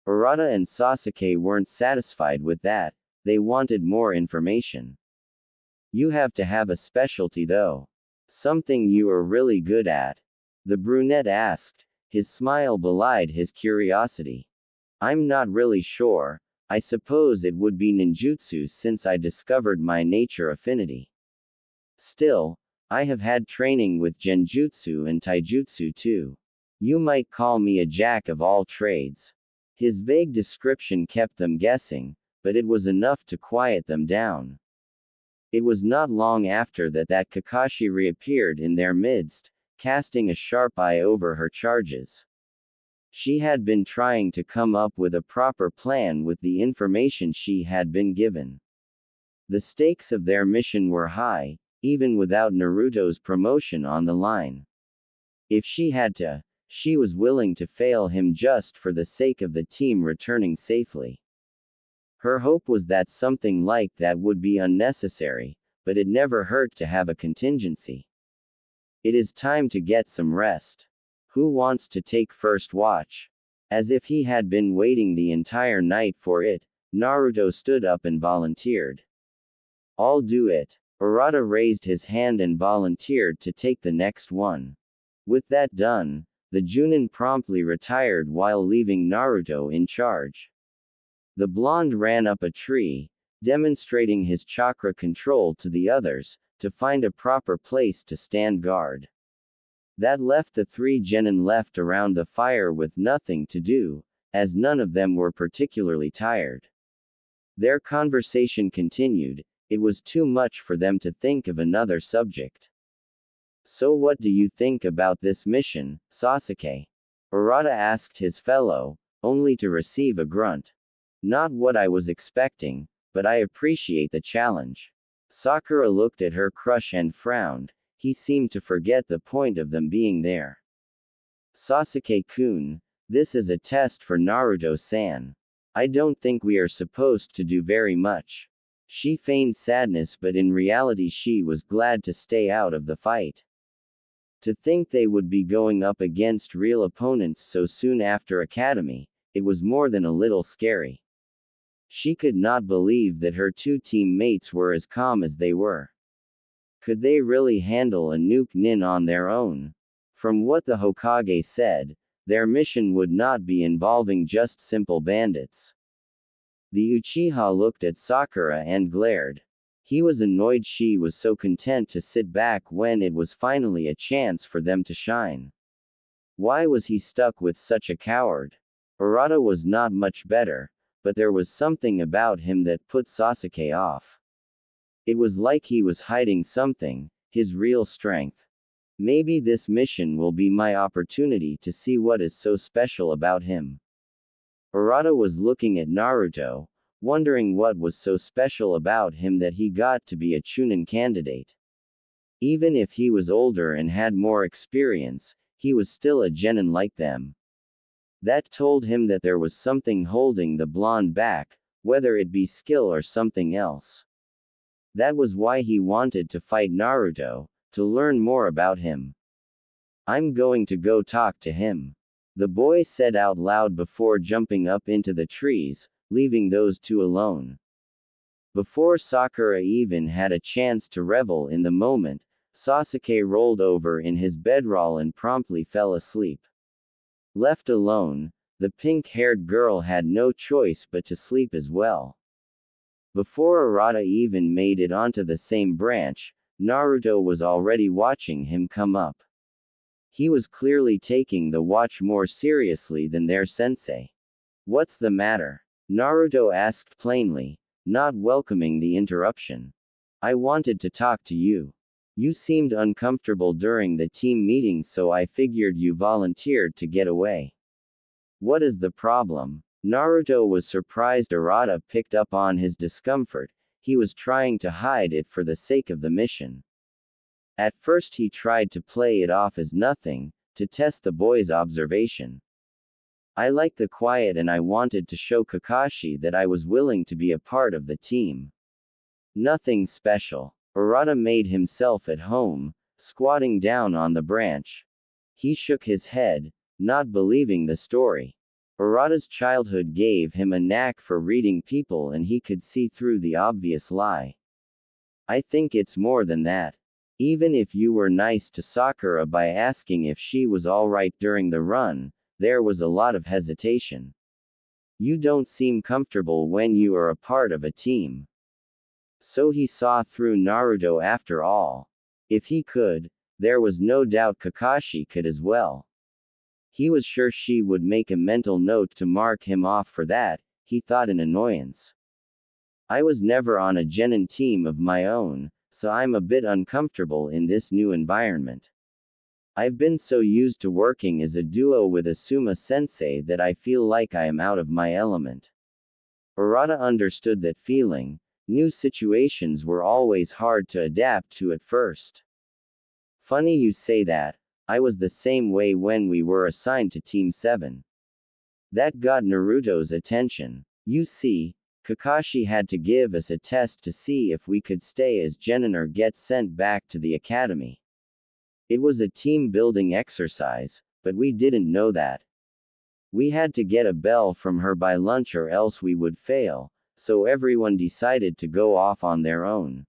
Urata and Sasuke weren't satisfied with that, they wanted more information. "You have to have a specialty though. Something you are really good at?" the brunette asked. His smile belied his curiosity. "I'm not really sure. I suppose it would be ninjutsu since I discovered my nature affinity. Still, I have had training with genjutsu and taijutsu too. You might call me a jack of all trades." His vague description kept them guessing, but it was enough to quiet them down. It was not long after that Kakashi reappeared in their midst, casting a sharp eye over her charges. She had been trying to come up with a proper plan with the information she had been given. The stakes of their mission were high, even without Naruto's promotion on the line. If she had to, she was willing to fail him just for the sake of the team returning safely. Her hope was that something like that would be unnecessary, but it never hurt to have a contingency. "It is time to get some rest. Who wants to take first watch?" As if he had been waiting the entire night for it, Naruto stood up and volunteered. "I'll do it." Urata raised his hand and volunteered to take the next one. With that done, the Junin promptly retired while leaving Naruto in charge. The blonde ran up a tree, demonstrating his chakra control to the others, to find a proper place to stand guard. That left the three genin left around the fire with nothing to do, as none of them were particularly tired. Their conversation continued. It was too much for them to think of another subject. "So what do you think about this mission, Sasuke?" Urata asked his fellow, only to receive a grunt. "Not what I was expecting, but I appreciate the challenge." Sakura looked at her crush and frowned. He seemed to forget the point of them being there. "Sasuke-kun, this is a test for Naruto-san. I don't think we are supposed to do very much." She feigned sadness, but in reality she was glad to stay out of the fight. To think they would be going up against real opponents so soon after academy, it was more than a little scary. She could not believe that her two teammates were as calm as they were. Could they really handle a nuke nin on their own? From what the Hokage said, their mission would not be involving just simple bandits. The Uchiha looked at Sakura and glared. He was annoyed she was so content to sit back when it was finally a chance for them to shine. Why was he stuck with such a coward? Urata was not much better, but there was something about him that put Sasuke off. It was like he was hiding something, his real strength. Maybe this mission will be my opportunity to see what is so special about him. Urata was looking at Naruto, wondering what was so special about him that he got to be a Chunin candidate. Even if he was older and had more experience, he was still a genin like them. That told him that there was something holding the blonde back, whether it be skill or something else. That was why he wanted to fight Naruto, to learn more about him. "I'm going to go talk to him," the boy said out loud before jumping up into the trees, leaving those two alone. Before Sakura even had a chance to revel in the moment, Sasuke rolled over in his bedroll and promptly fell asleep. Left alone, the pink-haired girl had no choice but to sleep as well. Before Urata even made it onto the same branch, Naruto was already watching him come up. He was clearly taking the watch more seriously than their sensei. What's the matter? Naruto asked plainly, not welcoming the interruption. I wanted to talk to you. You seemed uncomfortable during the team meetings, so I figured you volunteered to get away. What is the problem? Naruto was surprised Arata picked up on his discomfort. He was trying to hide it for the sake of the mission. At first he tried to play it off as nothing, to test the boy's observation. I like the quiet and I wanted to show Kakashi that I was willing to be a part of the team. Nothing special. Arata made himself at home, squatting down on the branch. He shook his head, not believing the story. Arata's childhood gave him a knack for reading people and he could see through the obvious lie. I think it's more than that. Even if you were nice to Sakura by asking if she was alright during the run, there was a lot of hesitation. You don't seem comfortable when you are a part of a team. So he saw through Naruto after all. If he could, there was no doubt Kakashi could as well. He was sure she would make a mental note to mark him off for that, he thought in annoyance. I was never on a genin team of my own, so I'm a bit uncomfortable in this new environment. I've been so used to working as a duo with Asuma sensei that I feel like I am out of my element. Arata understood that feeling. New situations were always hard to adapt to at first. Funny you say that. I was the same way when we were assigned to Team 7. That got Naruto's attention. You see, Kakashi had to give us a test to see if we could stay as genin or get sent back to the academy. It was a team-building exercise, but we didn't know that. We had to get a bell from her by lunch or else we would fail, so everyone decided to go off on their own.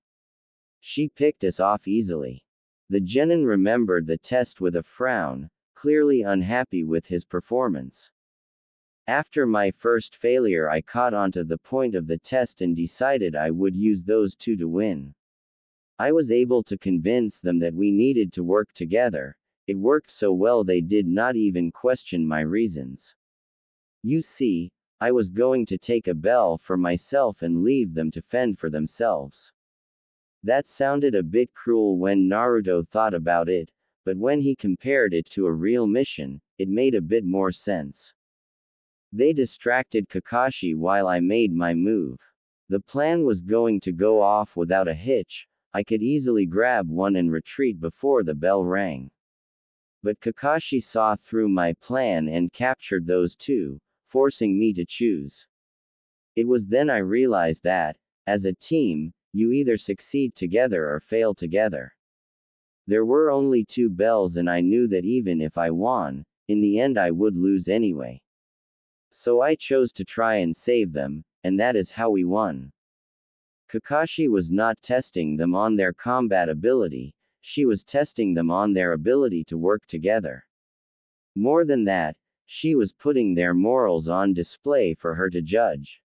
She picked us off easily. The genin remembered the test with a frown, clearly unhappy with his performance. After my first failure, I caught onto the point of the test and decided I would use those two to win. I was able to convince them that we needed to work together. It worked so well they did not even question my reasons. You see, I was going to take a bell for myself and leave them to fend for themselves. That sounded a bit cruel when Naruto thought about it, but when he compared it to a real mission, it made a bit more sense. They distracted Kakashi while I made my move. The plan was going to go off without a hitch. I could easily grab one and retreat before the bell rang. But Kakashi saw through my plan and captured those two, forcing me to choose. It was then I realized that, as a team, you either succeed together or fail together. There were only two bells and I knew that even if I won, in the end I would lose anyway. So I chose to try and save them, and that is how we won. Kakashi was not testing them on their combat ability, she was testing them on their ability to work together. More than that, she was putting their morals on display for her to judge.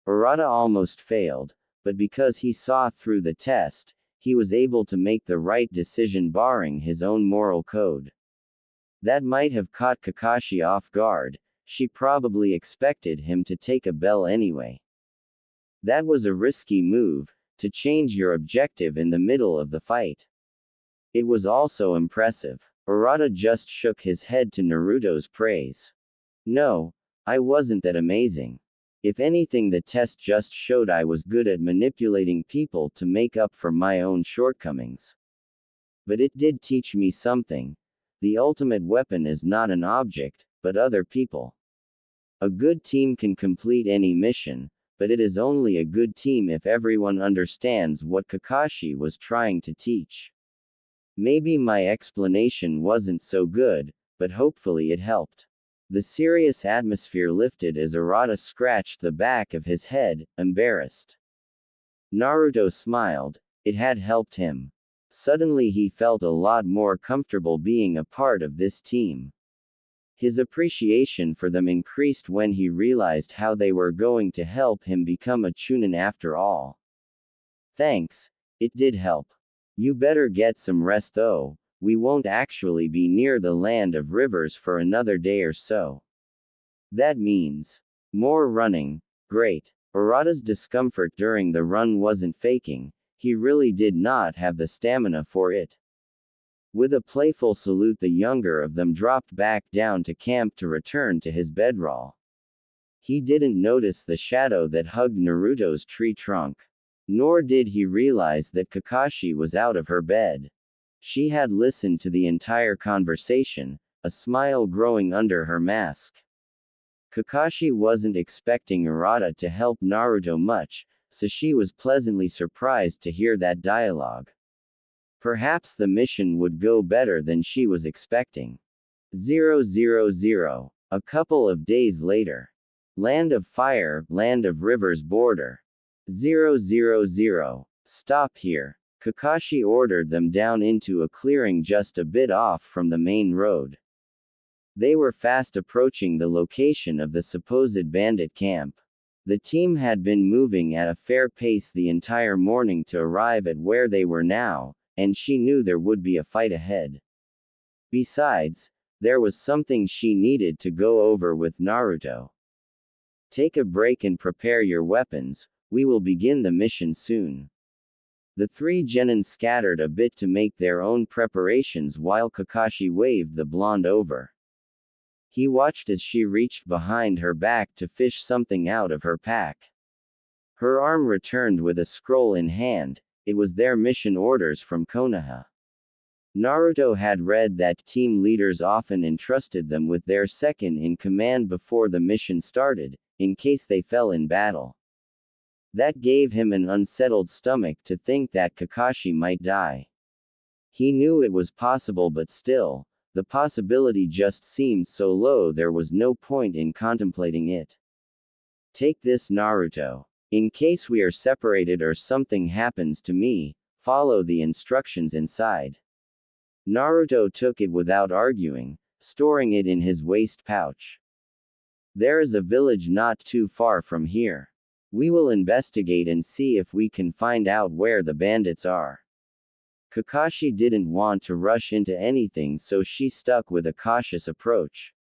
Arata almost failed, but because he saw through the test, he was able to make the right decision barring his own moral code. That might have caught Kakashi off guard, she probably expected him to take a bell anyway. That was a risky move, to change your objective in the middle of the fight. It was also impressive. Arata just shook his head to Naruto's praise. No, I wasn't that amazing. If anything, the test just showed I was good at manipulating people to make up for my own shortcomings. But it did teach me something. The ultimate weapon is not an object, but other people. A good team can complete any mission, but it is only a good team if everyone understands what Kakashi was trying to teach. Maybe my explanation wasn't so good, but hopefully it helped. The serious atmosphere lifted as Arata scratched the back of his head, embarrassed. Naruto smiled. It had helped him. Suddenly he felt a lot more comfortable being a part of this team. His appreciation for them increased when he realized how they were going to help him become a chunin after all. Thanks, it did help. You better get some rest though, we won't actually be near the land of rivers for another day or so. That means more running. Great. Urata's discomfort during the run wasn't faking, he really did not have the stamina for it. With a playful salute, the younger of them dropped back down to camp to return to his bedroll. He didn't notice the shadow that hugged Naruto's tree trunk. Nor did he realize that Kakashi was out of her bed. She had listened to the entire conversation, a smile growing under her mask. Kakashi wasn't expecting Urata to help Naruto much, so she was pleasantly surprised to hear that dialogue. Perhaps the mission would go better than she was expecting. 000. A couple of days later. Land of Fire, Land of Rivers border. 000. Stop here. Kakashi ordered them down into a clearing just a bit off from the main road. They were fast approaching the location of the supposed bandit camp. The team had been moving at a fair pace the entire morning to arrive at where they were now, and she knew there would be a fight ahead. Besides, there was something she needed to go over with Naruto. Take a break and prepare your weapons, we will begin the mission soon. The three genin scattered a bit to make their own preparations while Kakashi waved the blonde over. He watched as she reached behind her back to fish something out of her pack. Her arm returned with a scroll in hand. It was their mission orders from Konoha. Naruto had read that team leaders often entrusted them with their second-in-command before the mission started, in case they fell in battle. That gave him an unsettled stomach to think that Kakashi might die. He knew it was possible, but still, the possibility just seemed so low there was no point in contemplating it. Take this, Naruto. In case we are separated or something happens to me, follow the instructions inside. Naruto took it without arguing, storing it in his waist pouch. There is a village not too far from here. We will investigate and see if we can find out where the bandits are. Kakashi didn't want to rush into anything, so she stuck with a cautious approach.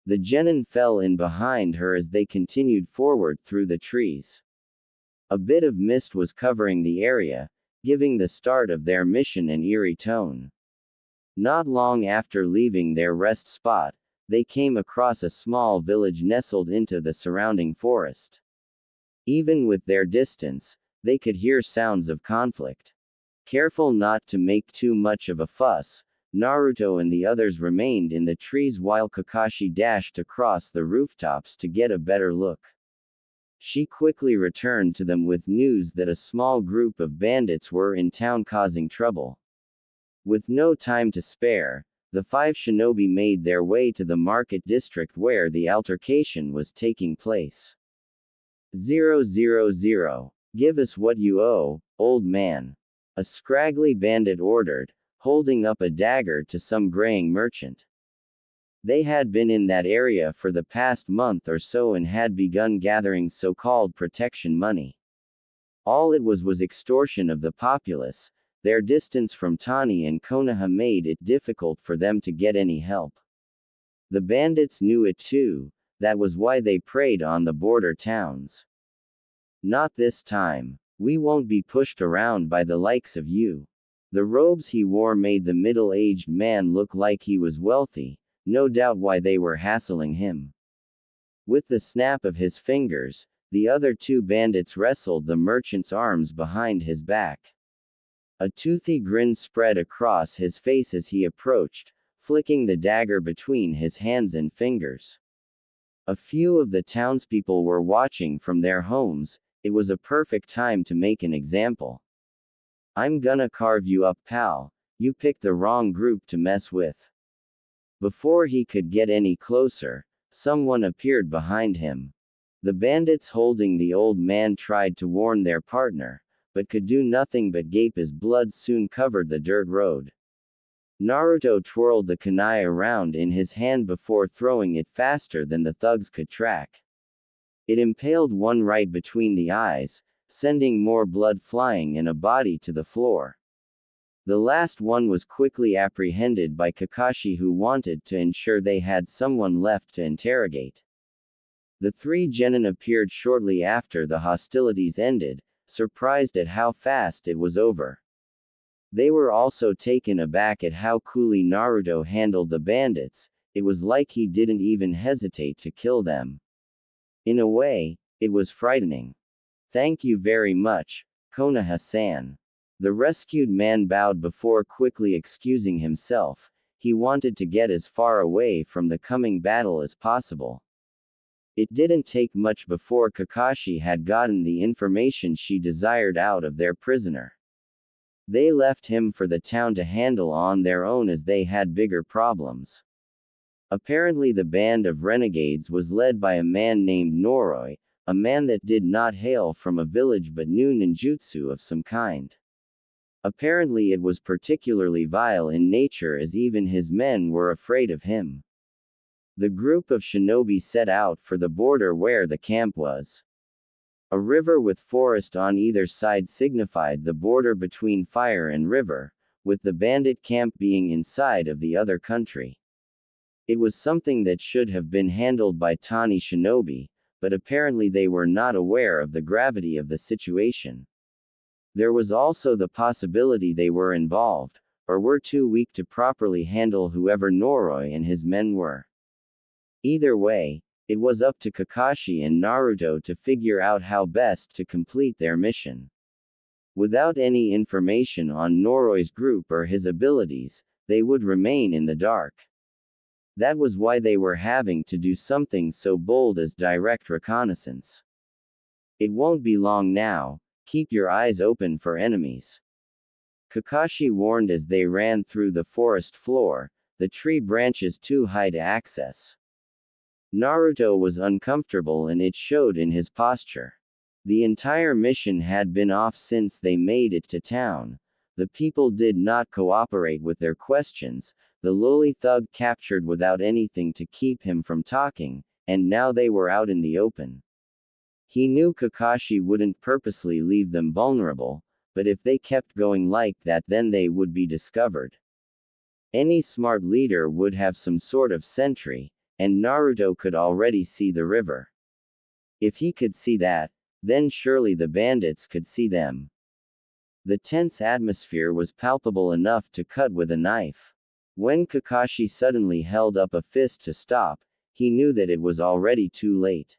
The genin fell in behind her as they continued forward through the trees. A bit of mist was covering the area, giving the start of their mission an eerie tone. Not long after leaving their rest spot, they came across a small village nestled into the surrounding forest. Even with their distance, they could hear sounds of conflict. Careful not to make too much of a fuss, Naruto and the others remained in the trees while Kakashi dashed across the rooftops to get a better look. She quickly returned to them with news that a small group of bandits were in town causing trouble. With no time to spare, the five shinobi made their way to the market district where the altercation was taking place. 000. Give us what you owe, old man. A scraggly bandit ordered, holding up a dagger to some graying merchant. They had been in that area for the past month or so and had begun gathering so-called protection money. All it was extortion of the populace. Their distance from Tani and Konoha made it difficult for them to get any help. The bandits knew it too, that was why they preyed on the border towns. Not this time. We won't be pushed around by the likes of you. The robes he wore made the middle-aged man look like he was wealthy, no doubt why they were hassling him. With the snap of his fingers, the other two bandits wrestled the merchant's arms behind his back. A toothy grin spread across his face as he approached, flicking the dagger between his hands and fingers. A few of the townspeople were watching from their homes. It was a perfect time to make an example. I'm gonna carve you up, pal. You picked the wrong group to mess with. Before he could get any closer, someone appeared behind him. The bandits holding the old man tried to warn their partner, but could do nothing but gape as blood soon covered the dirt road. Naruto twirled the kunai around in his hand before throwing it faster than the thugs could track. It impaled one right between the eyes, sending more blood flying and a body to the floor. The last one was quickly apprehended by Kakashi, who wanted to ensure they had someone left to interrogate. The three genin appeared shortly after the hostilities ended, surprised at how fast it was over. They were also taken aback at how coolly Naruto handled the bandits. It was like he didn't even hesitate to kill them. In a way, it was frightening. "Thank you very much, Konoha-san." The rescued man bowed before quickly excusing himself. He wanted to get as far away from the coming battle as possible. It didn't take much before Kakashi had gotten the information she desired out of their prisoner. They left him for the town to handle on their own as they had bigger problems. Apparently the band of renegades was led by a man named Noroi, a man that did not hail from a village but knew ninjutsu of some kind. Apparently it was particularly vile in nature, as even his men were afraid of him. The group of shinobi set out for the border where the camp was. A river with forest on either side signified the border between fire and river, with the bandit camp being inside of the other country. It was something that should have been handled by Tani shinobi, but apparently they were not aware of the gravity of the situation. There was also the possibility they were involved, or were too weak to properly handle whoever Noroi and his men were. Either way, it was up to Kakashi and Naruto to figure out how best to complete their mission. Without any information on Noroi's group or his abilities, they would remain in the dark. That was why they were having to do something so bold as direct reconnaissance. "It won't be long now, keep your eyes open for enemies," Kakashi warned as they ran through the forest floor, the tree branches too high to access. Naruto was uncomfortable and it showed in his posture. The entire mission had been off since they made it to town. The people did not cooperate with their questions, the lowly thug captured without anything to keep him from talking, and now they were out in the open. He knew Kakashi wouldn't purposely leave them vulnerable, but if they kept going like that then they would be discovered. Any smart leader would have some sort of sentry, and Naruto could already see the river. If he could see that, then surely the bandits could see them. The tense atmosphere was palpable enough to cut with a knife. When Kakashi suddenly held up a fist to stop, he knew that it was already too late.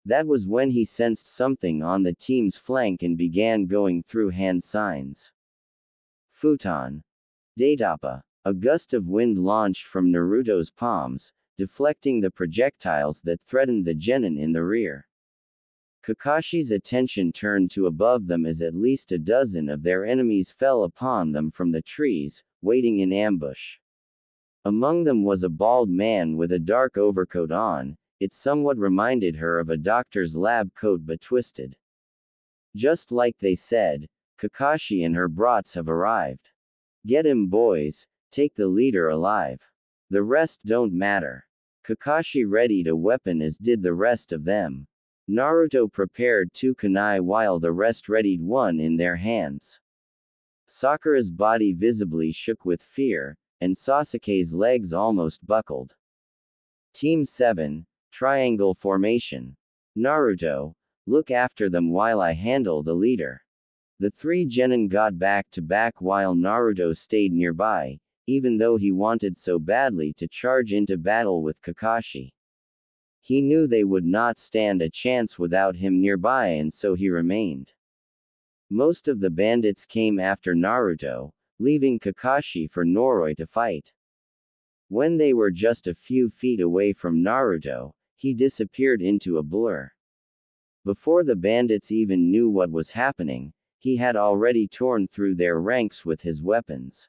That was when he sensed something on the team's flank and began going through hand signs. Futon. Datapa. A gust of wind launched from Naruto's palms, deflecting the projectiles that threatened the genin in the rear. Kakashi's attention turned to above them as at least a dozen of their enemies fell upon them from the trees, waiting in ambush. Among them was a bald man with a dark overcoat on. It somewhat reminded her of a doctor's lab coat but twisted. Just like they said, Kakashi and her brats have arrived. Get him, boys, take the leader alive. The rest don't matter. Kakashi readied a weapon as did the rest of them. Naruto prepared two kunai while the rest readied one in their hands. Sakura's body visibly shook with fear, and Sasuke's legs almost buckled. Team 7, Triangle Formation. Naruto, look after them while I handle the leader. The three genin got back to back while Naruto stayed nearby, even though he wanted so badly to charge into battle with Kakashi. He knew they would not stand a chance without him nearby and so he remained. Most of the bandits came after Naruto, leaving Kakashi for Noroi to fight. When they were just a few feet away from Naruto, he disappeared into a blur. Before the bandits even knew what was happening, he had already torn through their ranks with his weapons.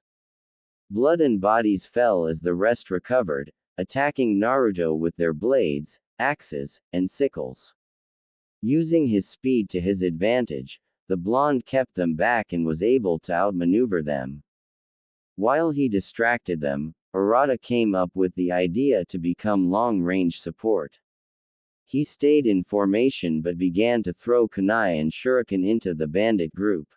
Blood and bodies fell as the rest recovered, attacking Naruto with their blades, axes, and sickles. Using his speed to his advantage, the blonde kept them back and was able to outmaneuver them. While he distracted them, Arata came up with the idea to become long-range support. He stayed in formation but began to throw kunai and shuriken into the bandit group.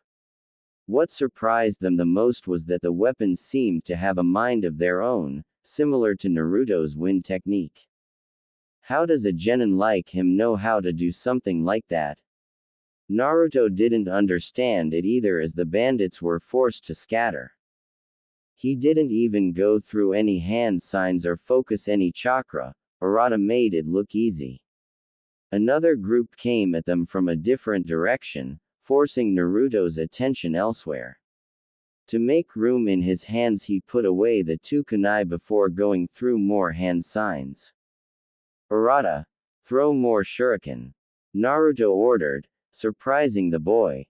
What surprised them the most was that the weapons seemed to have a mind of their own, similar to Naruto's wind technique. How does a genin like him know how to do something like that? Naruto didn't understand it either, as the bandits were forced to scatter. He didn't even go through any hand signs or focus any chakra. Urata made it look easy. Another group came at them from a different direction, forcing Naruto's attention elsewhere. To make room in his hands, he put away the two kunai before going through more hand signs. Urata, throw more shuriken, Naruto ordered, surprising the boy.